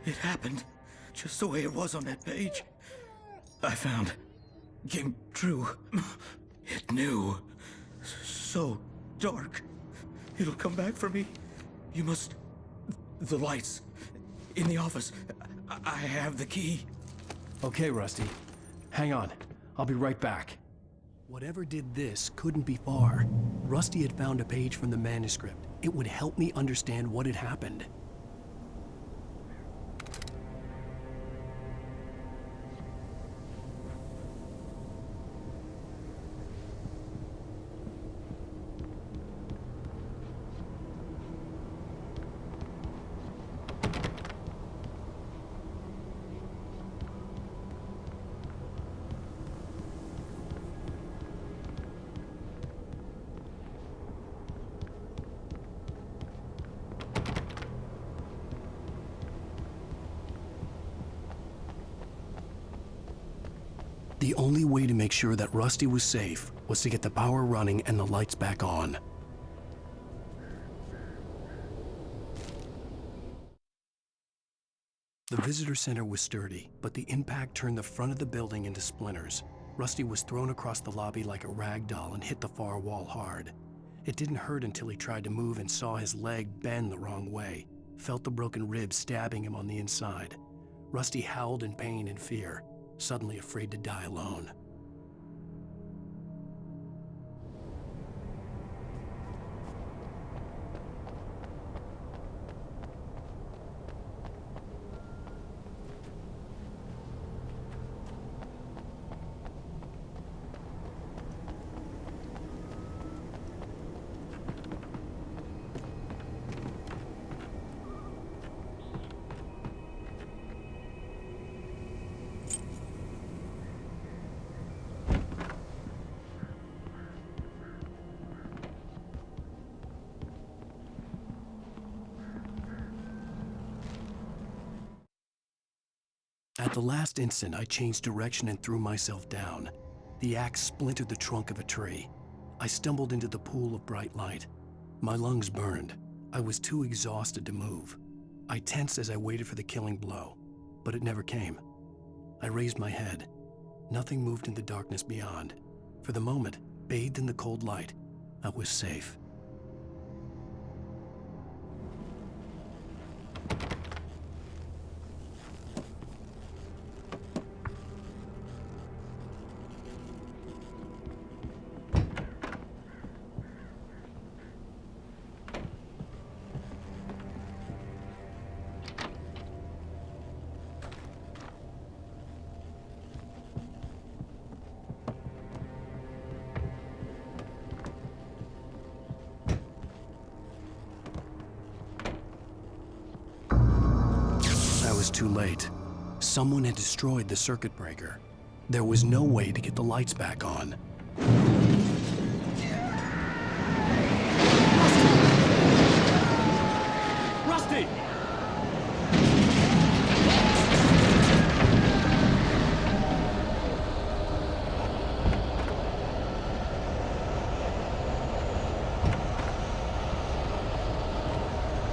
It happened just the way it was on that page. I found. Came true. It knew. So dark. It'll come back for me. You must. The lights. In the office. I have the key. Okay, Rusty. Hang on. I'll be right back. Whatever did this couldn't be far. Rusty had found a page from the manuscript. It would help me understand what had happened. The only way to make sure that Rusty was safe was to get the power running and the lights back on. The visitor center was sturdy, but the impact turned the front of the building into splinters. Rusty was thrown across the lobby like a rag doll and hit the far wall hard. It didn't hurt until he tried to move and saw his leg bend the wrong way, felt the broken rib stabbing him on the inside. Rusty howled in pain and fear, suddenly afraid to die alone. At the last instant, I changed direction and threw myself down. The axe splintered the trunk of a tree. I stumbled into the pool of bright light. My lungs burned. I was too exhausted to move. I tensed as I waited for the killing blow, but it never came. I raised my head. Nothing moved in the darkness beyond. For the moment, bathed in the cold light, I was safe. was too late. Someone had destroyed the circuit breaker. There was no way to get the lights back on. Rusty!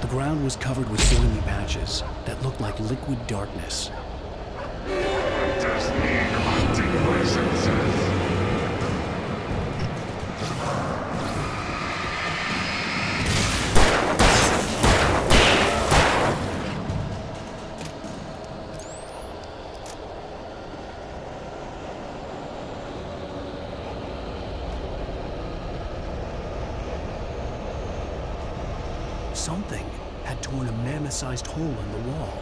The ground was covered with oily patches that looked like liquid darkness. Something had torn a mammoth-sized hole in the wall.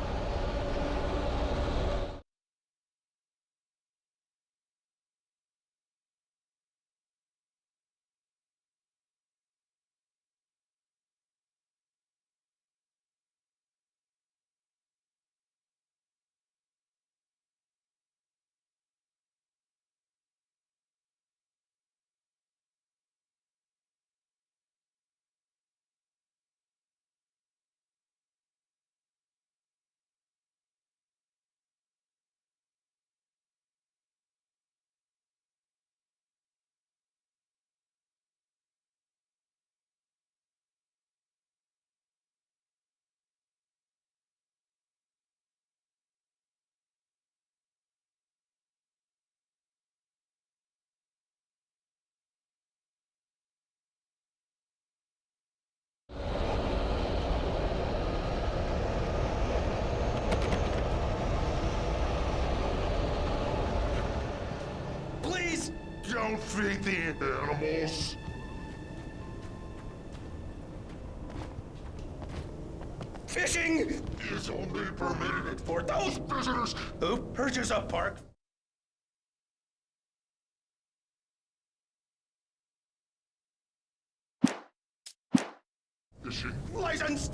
Please don't feed the animals. Fishing is only permitted for those visitors who purchase a park fishing license.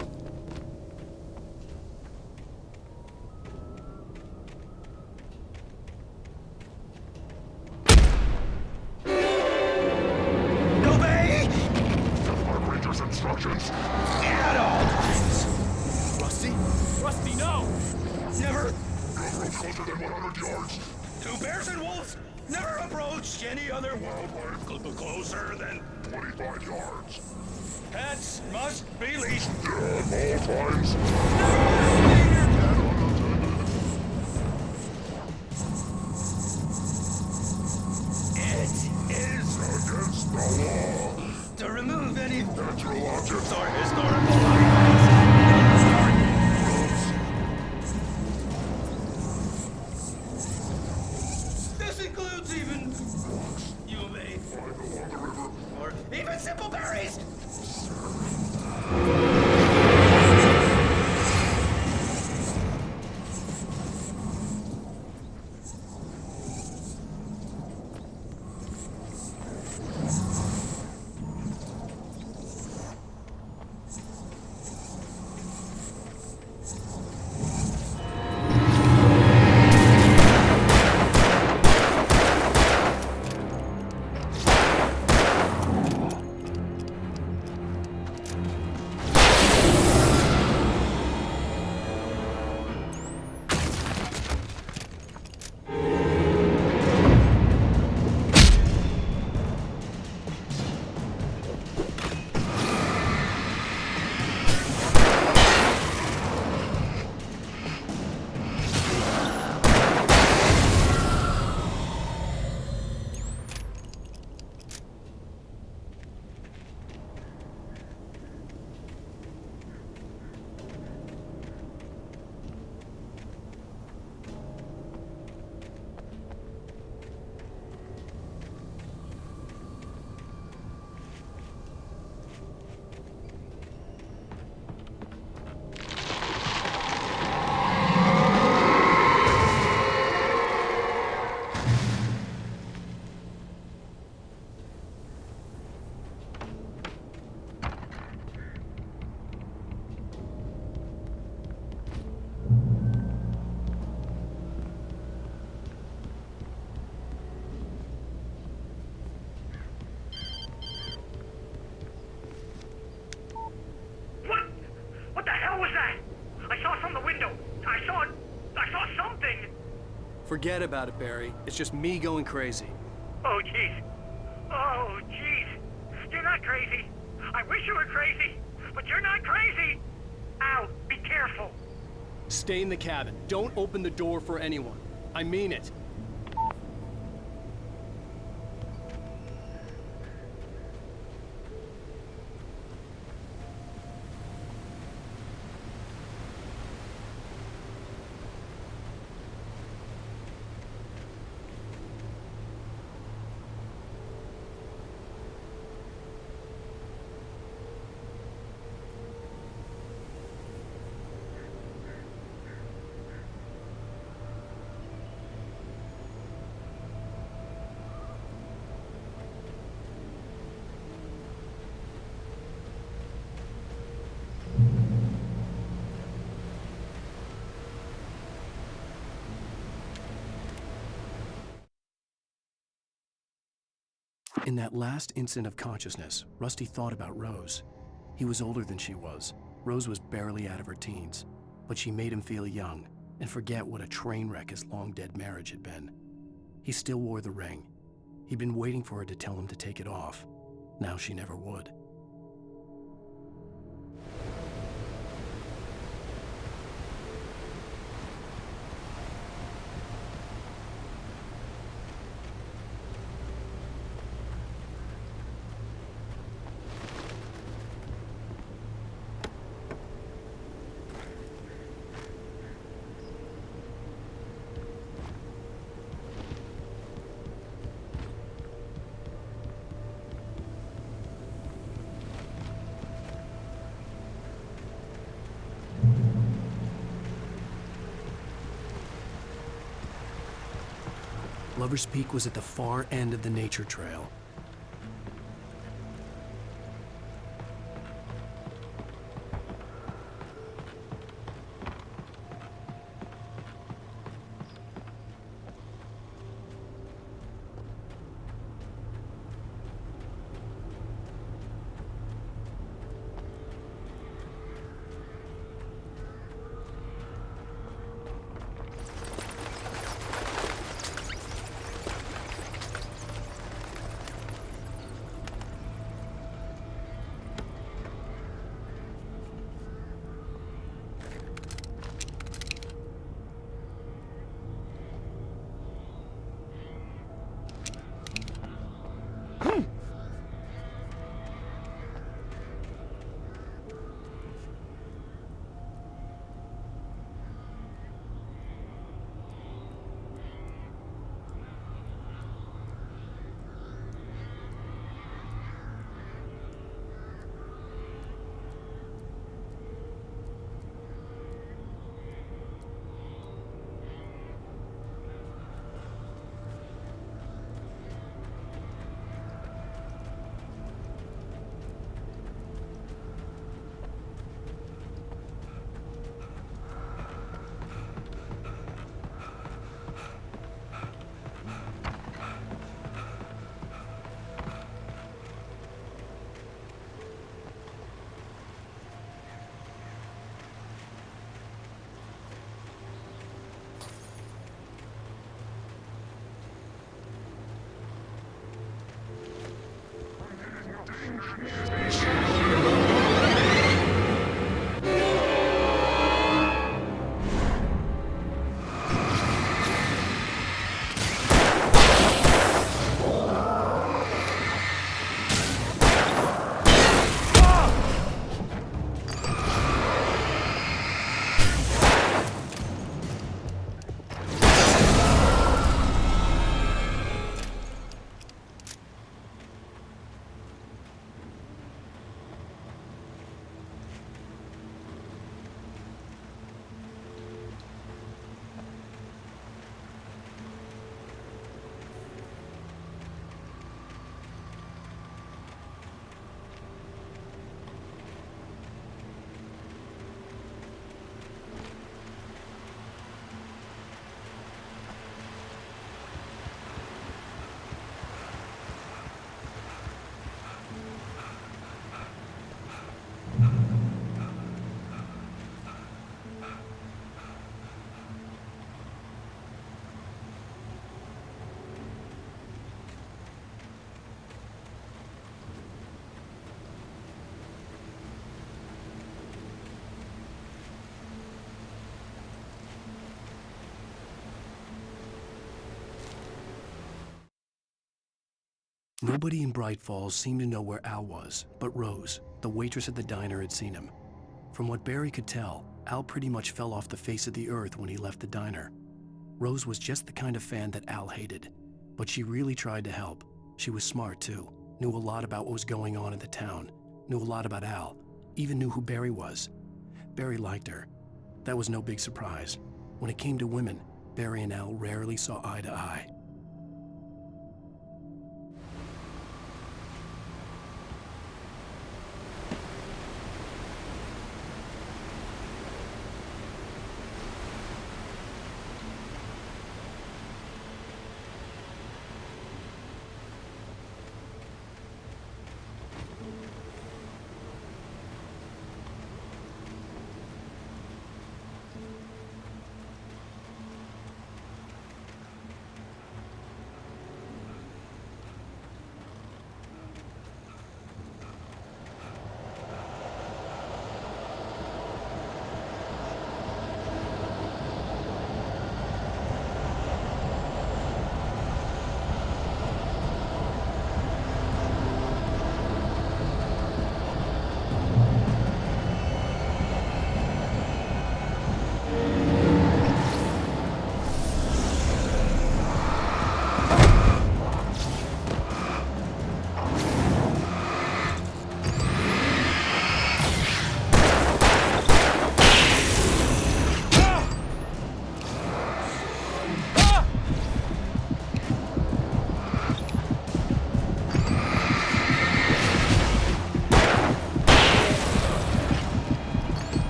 Obey! Park Ranger's instructions. At all times. Rusty? Rusty, no! Never. No approach closer than 100 yards. Two bears and wolves never approach any other wildlife closer than 25 yards. Pets must be leashed. At all times. It is against the law to remove any natural objects or historical monuments. This includes even you may or even simple berries. I saw something! Forget about it, Barry. It's just me going crazy. Oh, jeez. Oh, jeez. You're not crazy. I wish you were crazy, but you're not crazy. Ow, be careful. Stay in the cabin. Don't open the door for anyone. I mean it. In that last instant of consciousness, Rusty thought about Rose. He was older than she was. Rose was barely out of her teens, but she made him feel young and forget what a train wreck his long-dead marriage had been. He still wore the ring. He'd been waiting for her to tell him to take it off. Now she never would. Lover's Peak was at the far end of the nature trail. Nobody in Bright Falls seemed to know where Al was, but Rose, the waitress at the diner, had seen him. From what Barry could tell, Al pretty much fell off the face of the earth when he left the diner. Rose was just the kind of fan that Al hated, but she really tried to help. She was smart too, knew a lot about what was going on in the town, knew a lot about Al, even knew who Barry was. Barry liked her. That was no big surprise. When it came to women, Barry and Al rarely saw eye to eye.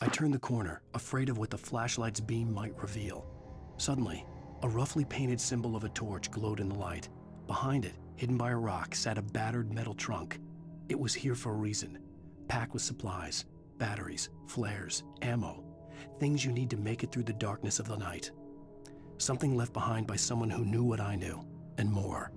I turned the corner, afraid of what the flashlight's beam might reveal. Suddenly, a roughly painted symbol of a torch glowed in the light. Behind it, hidden by a rock, sat a battered metal trunk. It was here for a reason, packed with supplies, batteries, flares, ammo, things you need to make it through the darkness of the night. Something left behind by someone who knew what I knew, and more.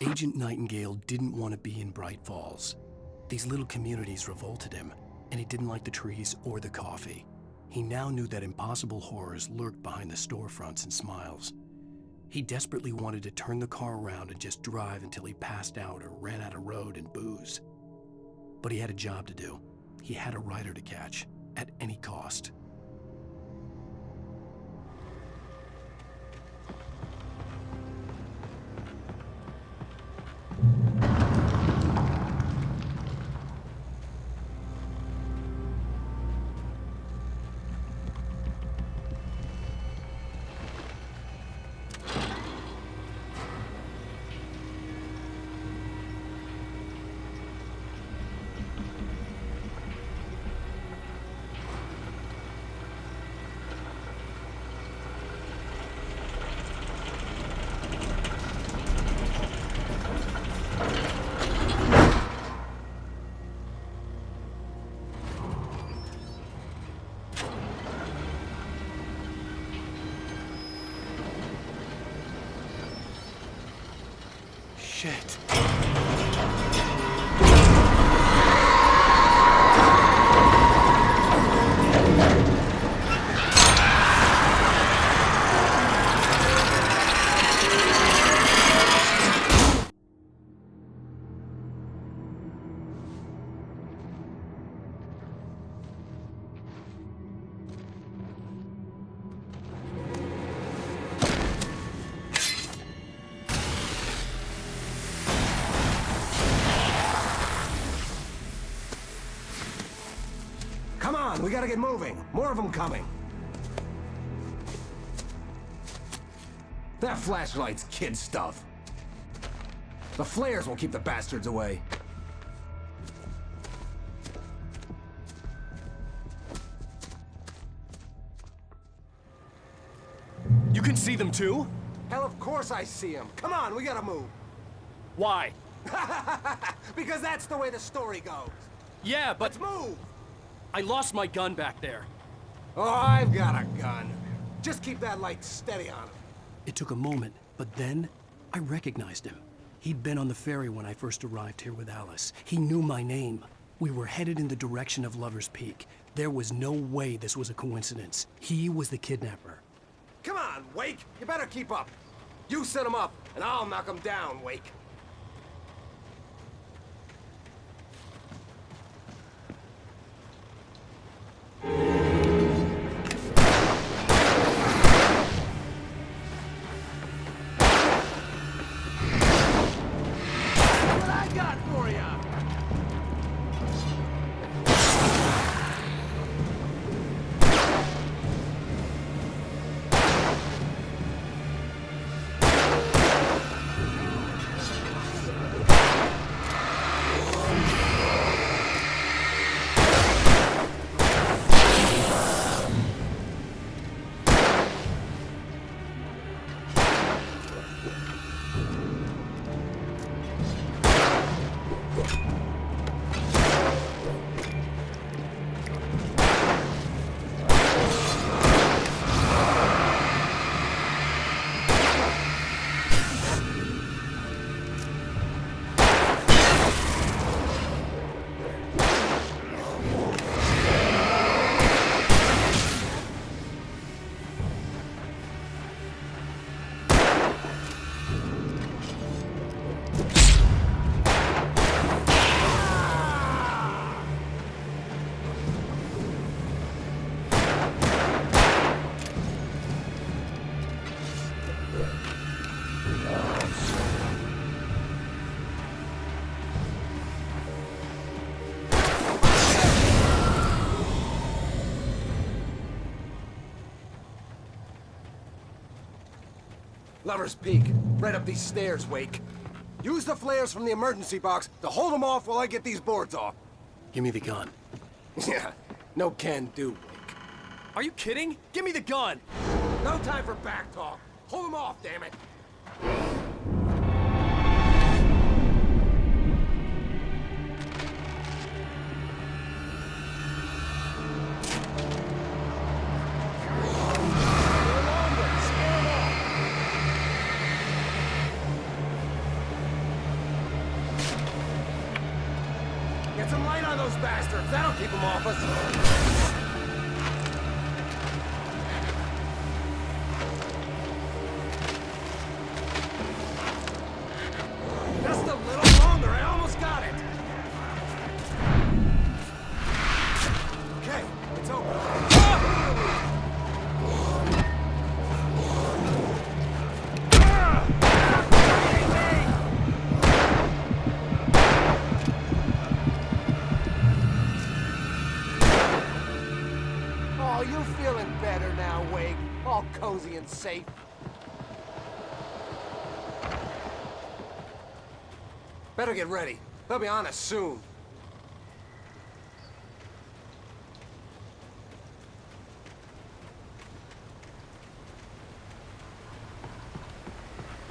Agent Nightingale didn't want to be in Bright Falls. These little communities revolted him, and he didn't like the trees or the coffee. He now knew that impossible horrors lurked behind the storefronts and smiles. He desperately wanted to turn the car around and just drive until he passed out or ran out of road and booze. But he had a job to do. He had a rider to catch, at any cost. Shit. Come on, we gotta get moving. More of them coming. That flashlight's kid stuff. The flares will keep the bastards away. You can see them too? Hell, of course I see them. Come on, we gotta move. Why? Because that's the way the story goes. Yeah, but... Let's move! I lost my gun back there. Oh, I've got a gun. Just keep that light steady on him. It took a moment, but then I recognized him. He'd been on the ferry when I first arrived here with Alice. He knew my name. We were headed in the direction of Lover's Peak. There was no way this was a coincidence. He was the kidnapper. Come on, Wake! You better keep up. You set him up, and I'll knock him down, Wake. What I got for ya? Lover's Peak. Right up these stairs, Wake. Use the flares from the emergency box to hold them off while I get these boards off. Give me the gun. Yeah, no can do, Wake. Are you kidding? Give me the gun! No time for back talk. Hold them off, damn it. those bastards! That'll keep them off us! Just a little longer, I almost got it! Okay, it's open. Oh, you feeling better now, Wake? All cozy and safe. Better get ready. They'll be on us soon.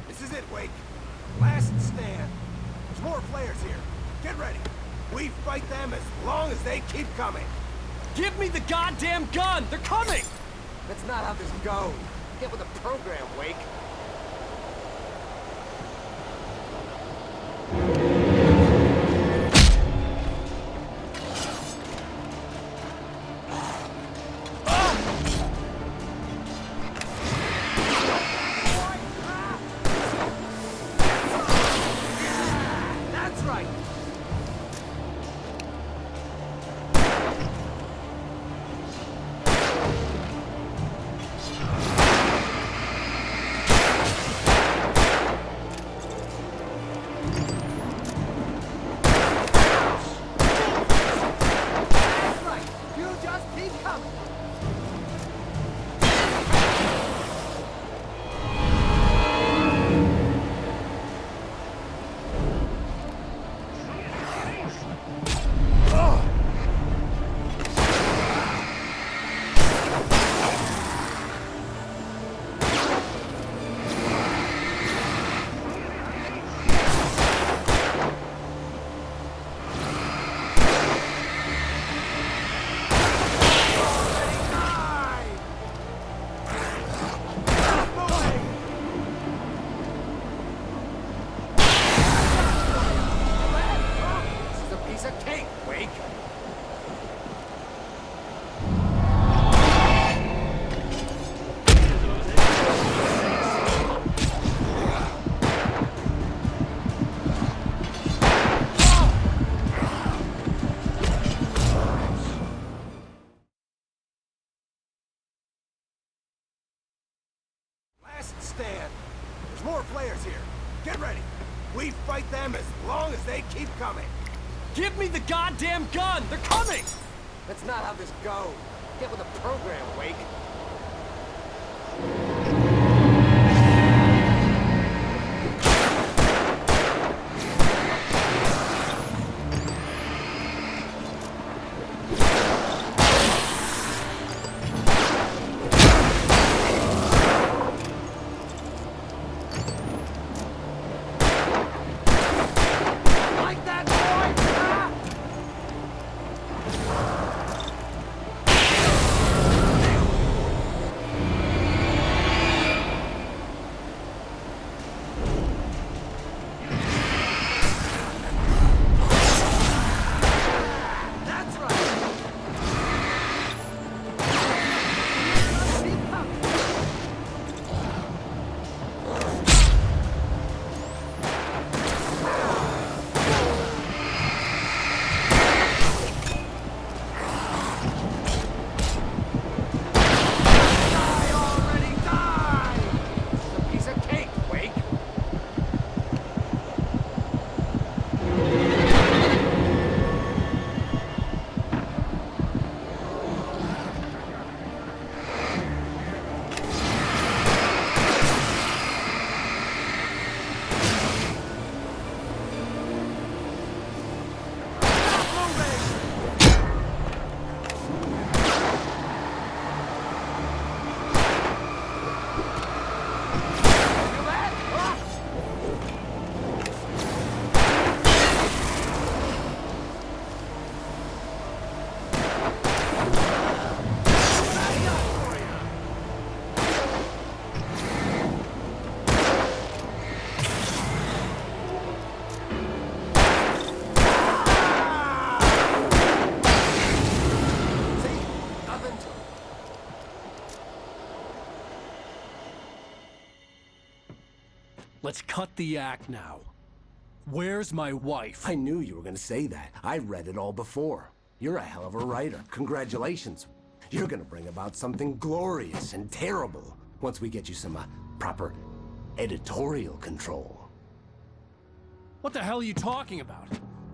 This is it, Wake. Last stand. There's more flares here. Get ready. We fight them as long as they keep coming. Give me the goddamn gun! They're coming! That's not how this goes. Get with the program, Wake. That's right. That's right. You just keep coming. This is a piece of cake, Wake. Last stand. There's more flares here. Get ready. We fight them as long as they keep coming. Give me the goddamn gun! They're coming! That's not how this goes. Get with the program, Wake. Like that, boy? Ah! Let's cut the act now. Where's my wife? I knew you were gonna say that. I read it all before. You're a hell of a writer. Congratulations. You're gonna bring about something glorious and terrible once we get you some proper editorial control. What the hell are you talking about?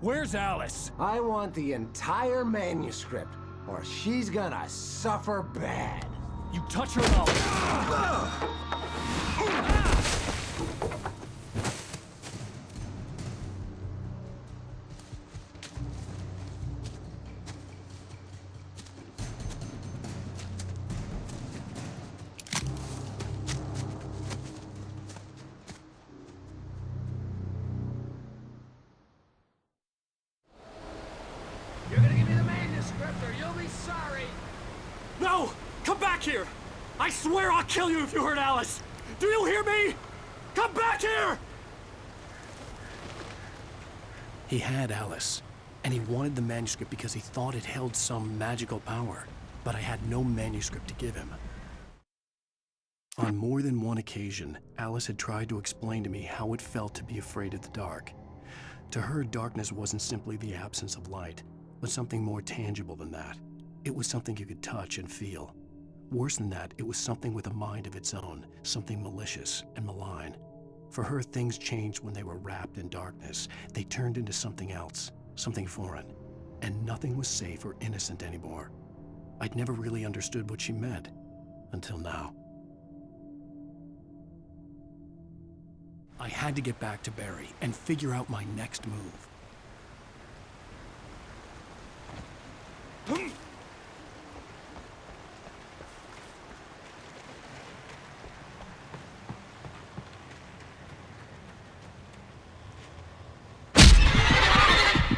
Where's Alice? I want the entire manuscript, or she's gonna suffer bad. You touch her and I'll... You're gonna give me the manuscript or you'll be sorry. No! Come back here! I swear I'll kill you if you hurt Alice! Do you hear me? Come back here! He had Alice, and he wanted the manuscript because he thought it held some magical power, but I had no manuscript to give him. On more than one occasion, Alice had tried to explain to me how it felt to be afraid of the dark. To her, darkness wasn't simply the absence of light, but something more tangible than that. It was something you could touch and feel. Worse than that, it was something with a mind of its own, something malicious and malign. For her, things changed when they were wrapped in darkness. They turned into something else, something foreign, and nothing was safe or innocent anymore. I'd never really understood what she meant, until now. I had to get back to Barry and figure out my next move.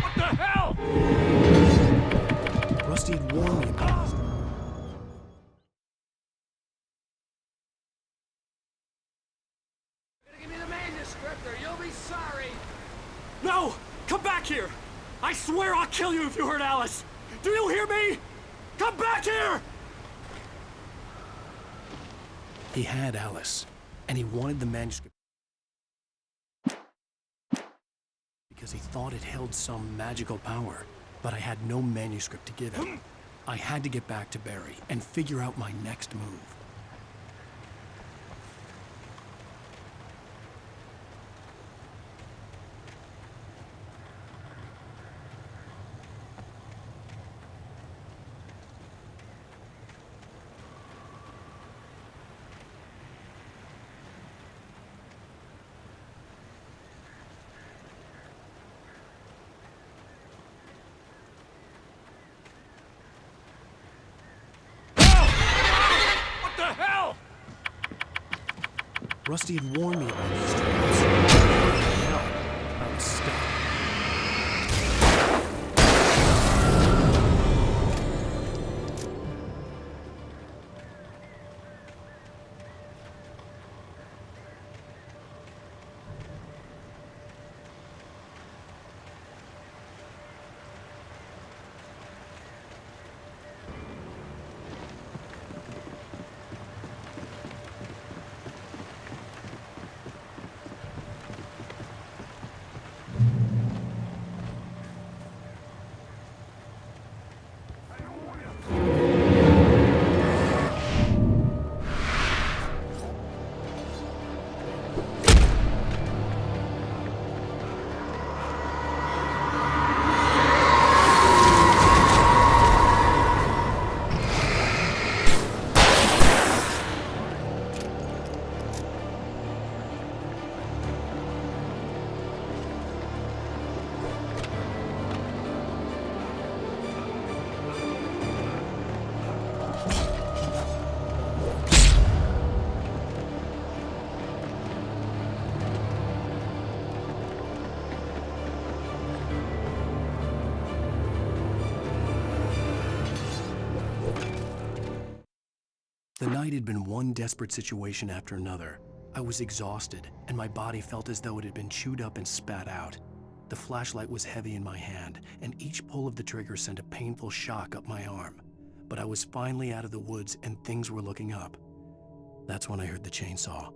What the hell? Rusty had warned me about this. You're gonna give me the manuscript or you'll be sorry. No! Come back here! I swear I'll kill you if you hurt Alice! Do you hear me? Come back here! He had Alice, and he wanted the manuscript because he thought it held some magical power, but I had no manuscript to give him. I had to get back to Barry and figure out my next move. What the hell? Rusty had warned me about these traps. Hell, I was stuck. The night had been one desperate situation after another. I was exhausted, and my body felt as though it had been chewed up and spat out. The flashlight was heavy in my hand, and each pull of the trigger sent a painful shock up my arm. But I was finally out of the woods, and things were looking up. That's when I heard the chainsaw.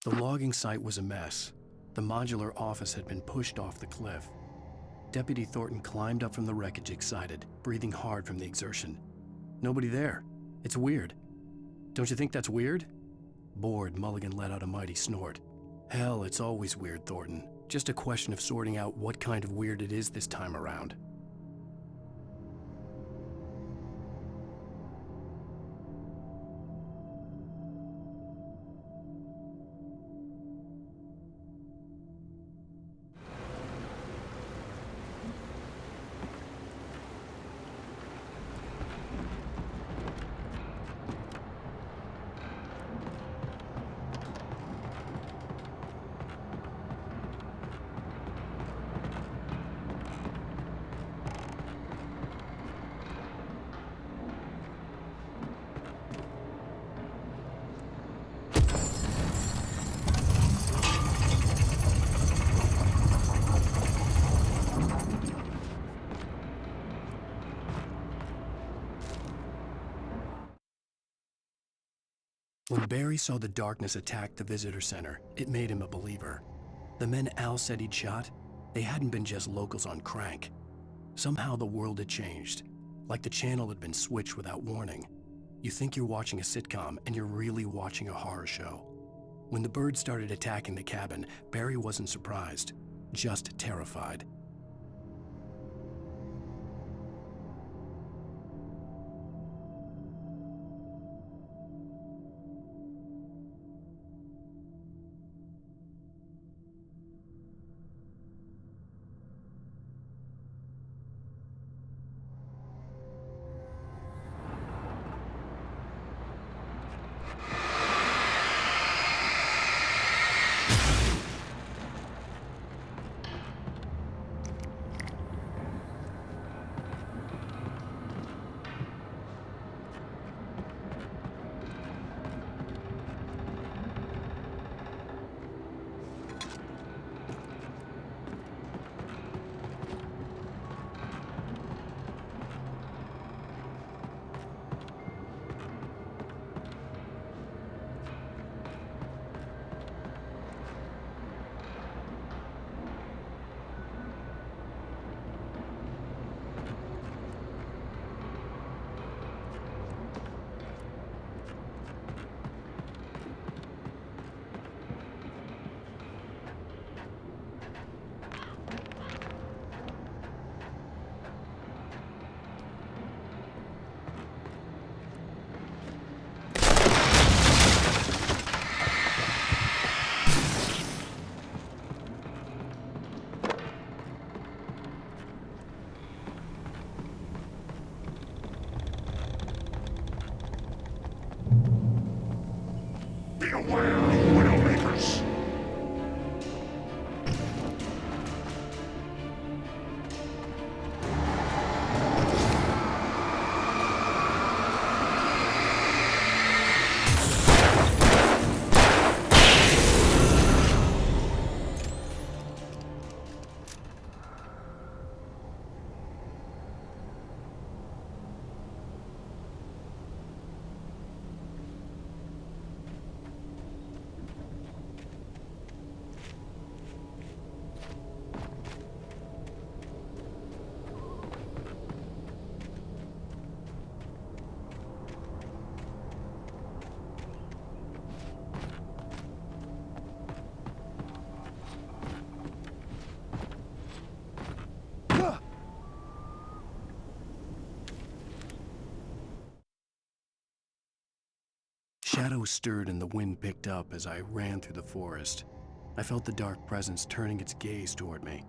The logging site was a mess. The modular office had been pushed off the cliff. Deputy Thornton climbed up from the wreckage excited, breathing hard from the exertion. Nobody there. It's weird. Don't you think that's weird? Bored, Mulligan let out a mighty snort. Hell, it's always weird, Thornton. Just a question of sorting out what kind of weird it is this time around. When Barry saw the darkness attack the visitor center, it made him a believer. The men Al said he'd shot, they hadn't been just locals on crank. Somehow the world had changed, like the channel had been switched without warning. You think you're watching a sitcom, and you're really watching a horror show. When the birds started attacking the cabin, Barry wasn't surprised, just terrified. Beware of Widowmakers! Shadows stirred and the wind picked up as I ran through the forest. I felt the dark presence turning its gaze toward me.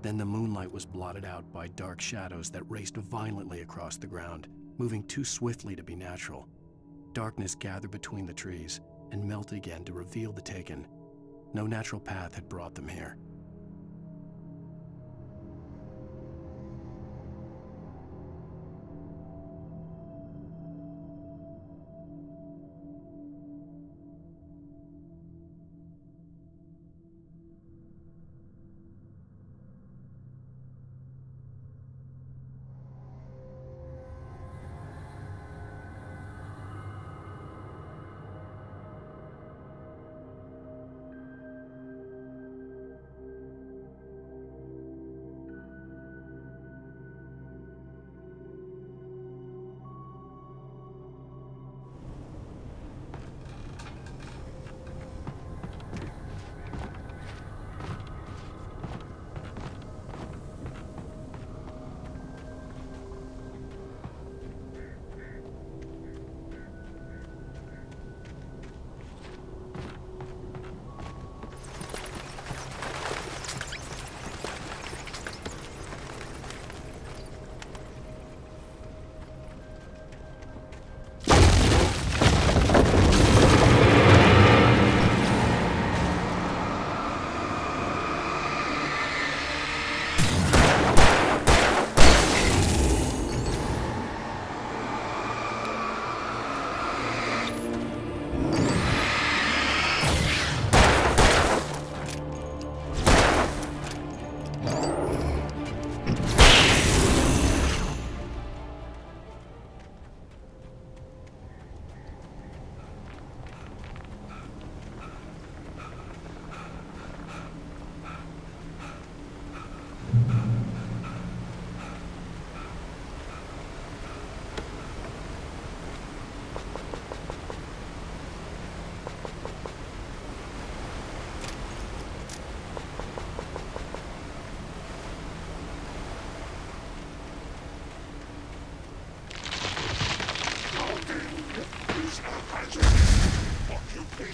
Then the moonlight was blotted out by dark shadows that raced violently across the ground, moving too swiftly to be natural. Darkness gathered between the trees and melted again to reveal the Taken. No natural path had brought them here.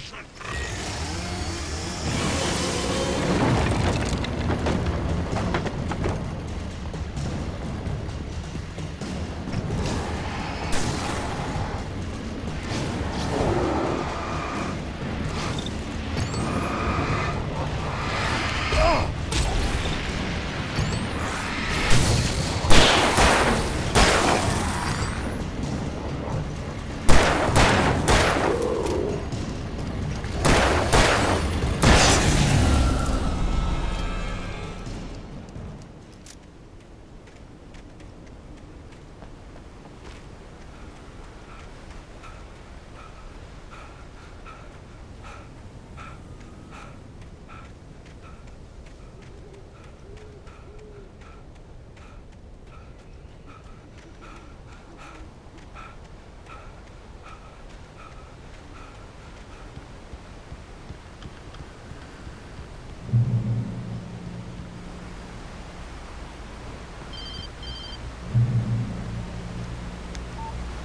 station!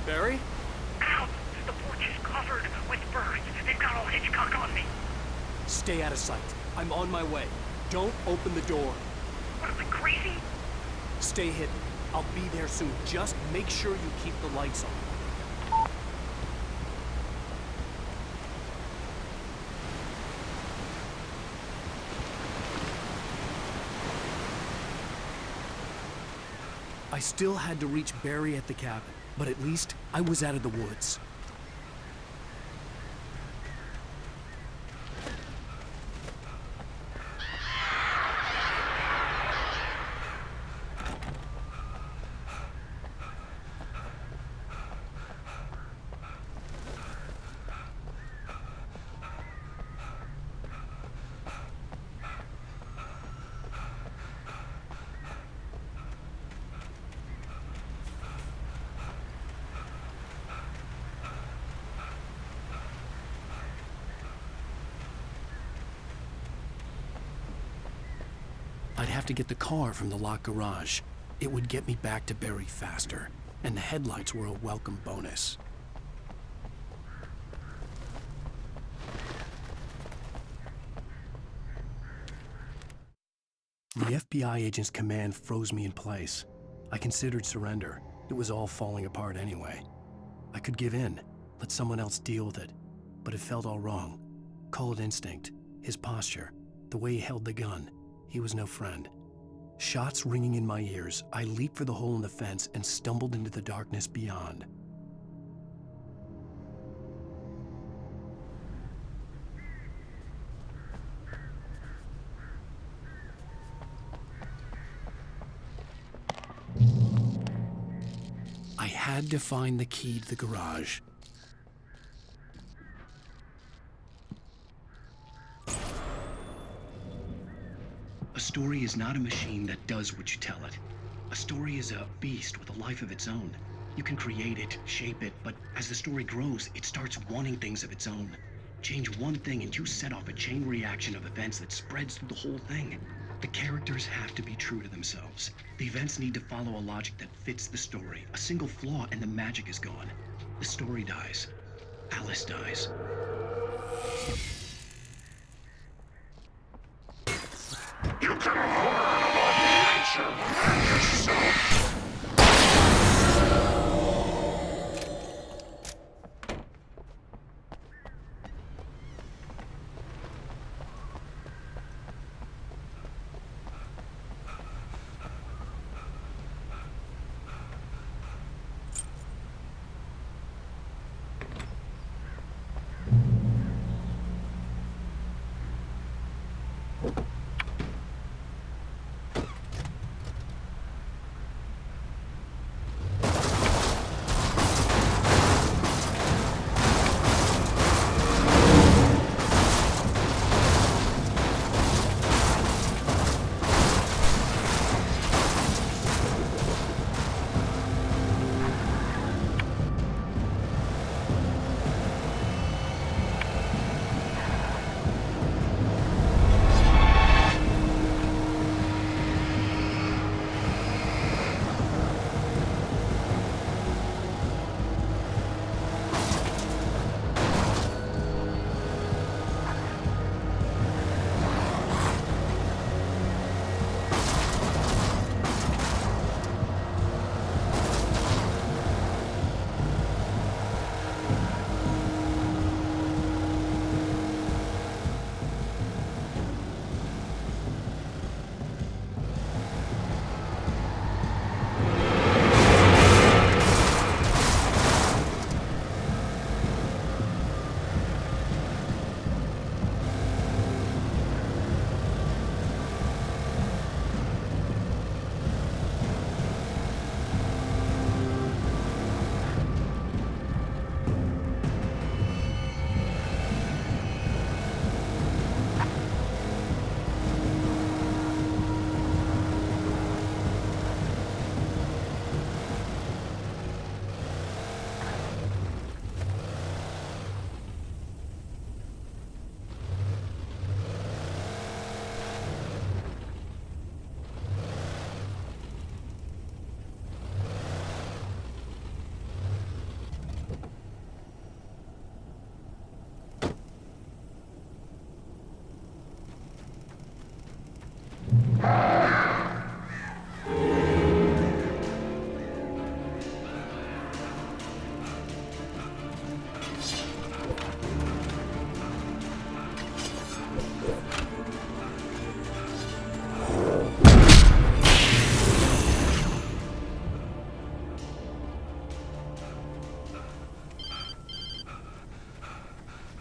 Barry? Ow! The porch is covered with birds. They've got all Hitchcock on me. Stay out of sight. I'm on my way. Don't open the door. What, am I crazy? Stay hidden. I'll be there soon. Just make sure you keep the lights on. I still had to reach Barry at the cabin, but at least I was out of the woods. I'd have to get the car from the locked garage. It would get me back to Barry faster, and the headlights were a welcome bonus. The FBI agent's command froze me in place. I considered surrender. It was all falling apart anyway. I could give in, let someone else deal with it, but it felt all wrong. Call it instinct, his posture, the way he held the gun. He was no friend. Shots ringing in my ears, I leaped for the hole in the fence and stumbled into the darkness beyond. I had to find the key to the garage. A story is not a machine that does what you tell it. A story is a beast with a life of its own. You can create it, shape it, but as the story grows, it starts wanting things of its own. Change one thing and you set off a chain reaction of events that spreads through the whole thing. The characters have to be true to themselves. The events need to follow a logic that fits the story. A single flaw and the magic is gone. The story dies. Alice dies. You can afford nature and yourself!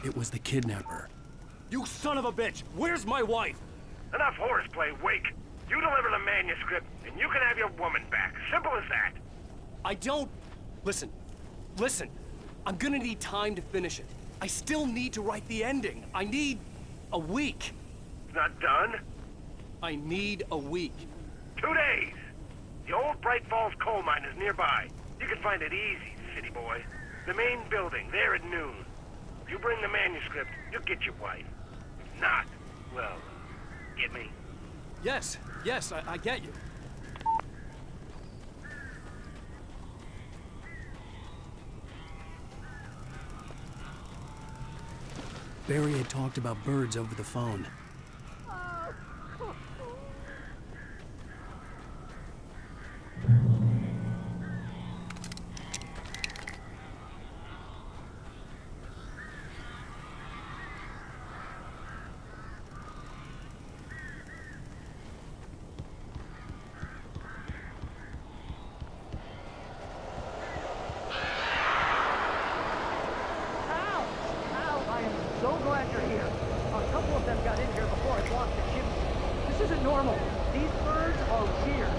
It was the kidnapper. You son of a bitch! Where's my wife? Enough horseplay, Wake. You deliver the manuscript, and you can have your woman back. Simple as that. I don't... Listen. I'm gonna need time to finish it. I still need to write the ending. I need a week. It's not done? I need a week. 2 days. The old Bright Falls coal mine is nearby. You can find it easy, city boy. The main building, there at noon. If you bring the manuscript, you'll get your wife. If not, well, get me? Yes, I get you. Barry had talked about birds over the phone. So glad you're here. A couple of them got in here before I blocked the chimney. This isn't normal. These birds are weird.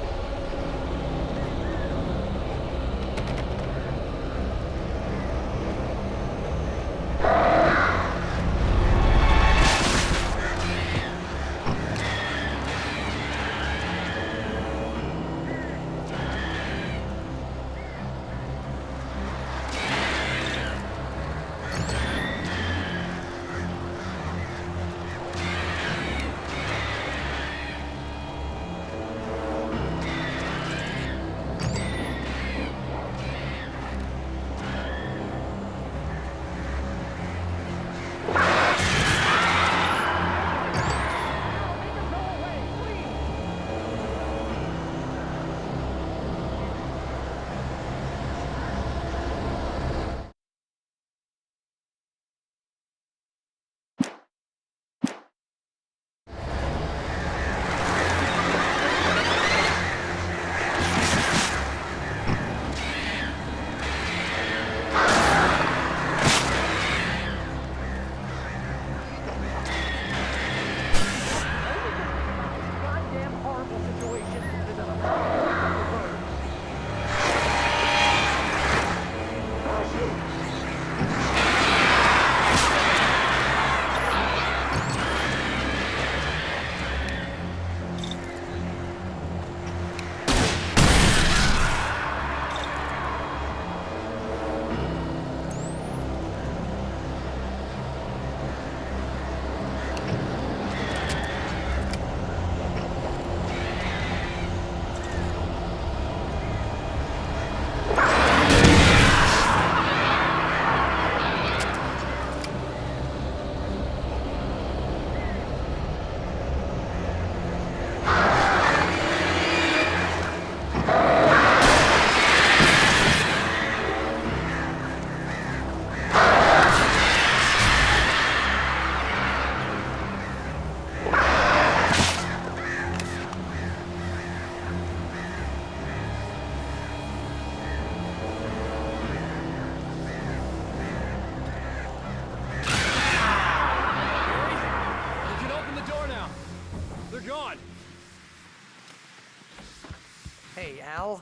Hey, Al.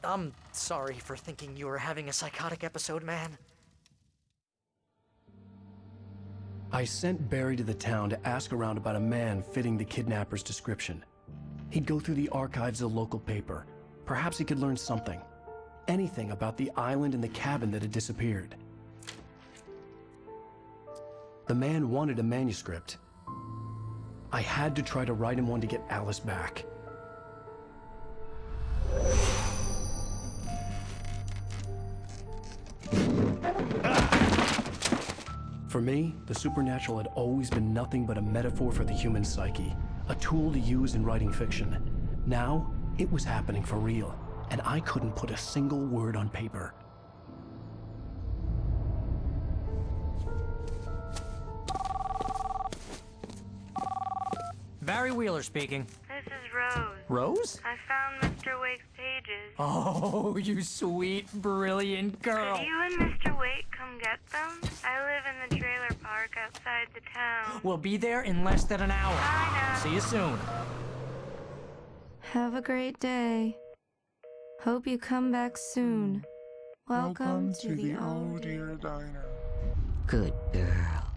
I'm sorry for thinking you were having a psychotic episode, man. I sent Barry to the town to ask around about a man fitting the kidnapper's description. He'd go through the archives of the local paper. Perhaps he could learn something. Anything about the island and the cabin that had disappeared. The man wanted a manuscript. I had to try to write him one to get Alice back. For me, the supernatural had always been nothing but a metaphor for the human psyche, a tool to use in writing fiction. Now, it was happening for real, and I couldn't put a single word on paper. Barry Wheeler speaking. This is Rose. Rose? I found Mr. Wake's pages. Oh, you sweet, brilliant girl. Could you and Mr. Wake come get them? I live in the trailer park outside the town. We'll be there in less than an hour. Bye now. See you soon. Have a great day. Hope you come back soon. Welcome to the Oh Dear Diner. Good girl.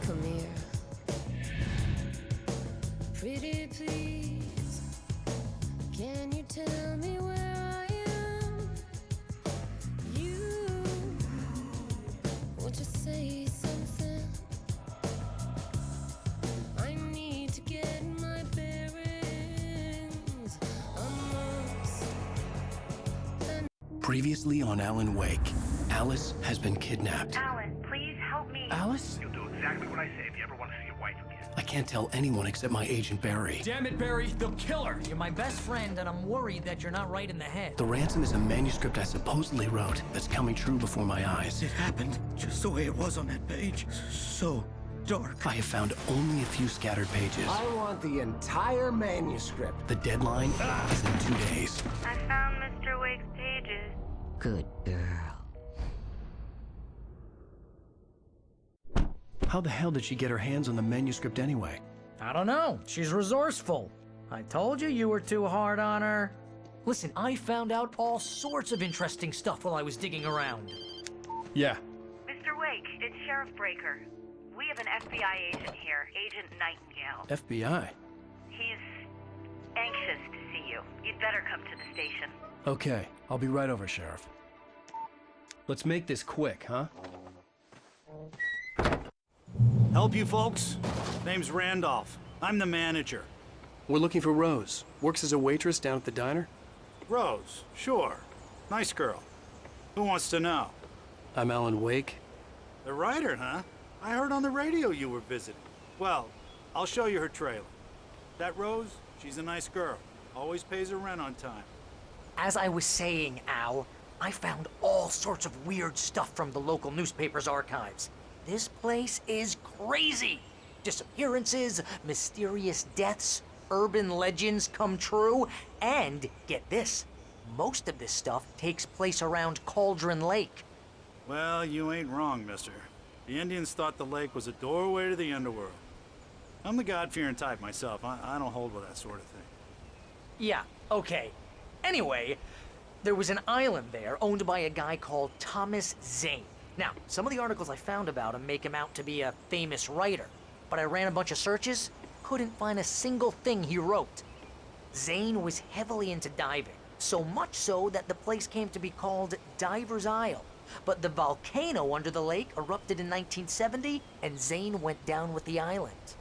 Come here. Pretty please, can you tell me where I am? You, won't you say something? I need to get my bearings amongst the Previously on Alan Wake, Alice has been kidnapped. Alan, please help me. Alice? You'll do exactly what I say if you ever want to see your wife again. I can't tell anyone except my agent Barry. Damn it, Barry, they'll kill her. You're my best friend, and I'm worried that you're not right in the head. The ransom is a manuscript I supposedly wrote that's coming true before my eyes. It happened just the way it was on that page. So dark. I have found only a few scattered pages. I want the entire manuscript. The deadline is in 2 days. I found Mr. Wake's pages. Good girl. How the hell did she get her hands on the manuscript anyway? I don't know. She's resourceful. I told you were too hard on her. Listen, I found out all sorts of interesting stuff while I was digging around. Yeah. Mr. Wake, it's Sheriff Breaker. We have an FBI agent here, Agent Nightingale. FBI? He's anxious to see you. You'd better come to the station. Okay, I'll be right over, Sheriff. Let's make this quick, huh? Help you folks? Name's Randolph. I'm the manager. We're looking for Rose. Works as a waitress down at the diner. Rose, sure. Nice girl. Who wants to know? I'm Alan Wake. The writer, huh? I heard on the radio you were visiting. Well, I'll show you her trailer. That Rose, she's a nice girl. Always pays her rent on time. As I was saying, Al, I found all sorts of weird stuff from the local newspaper's archives. This place is crazy. Disappearances, mysterious deaths, urban legends come true, and get this, most of this stuff takes place around Cauldron Lake. Well, you ain't wrong, mister. The Indians thought the lake was a doorway to the underworld. I'm the God-fearing type myself. I don't hold with that sort of thing. Yeah, okay. Anyway, there was an island there owned by a guy called Thomas Zane. Now, some of the articles I found about him make him out to be a famous writer, but I ran a bunch of searches, couldn't find a single thing he wrote. Zane was heavily into diving, so much so that the place came to be called Diver's Isle. But the volcano under the lake erupted in 1970, and Zane went down with the island.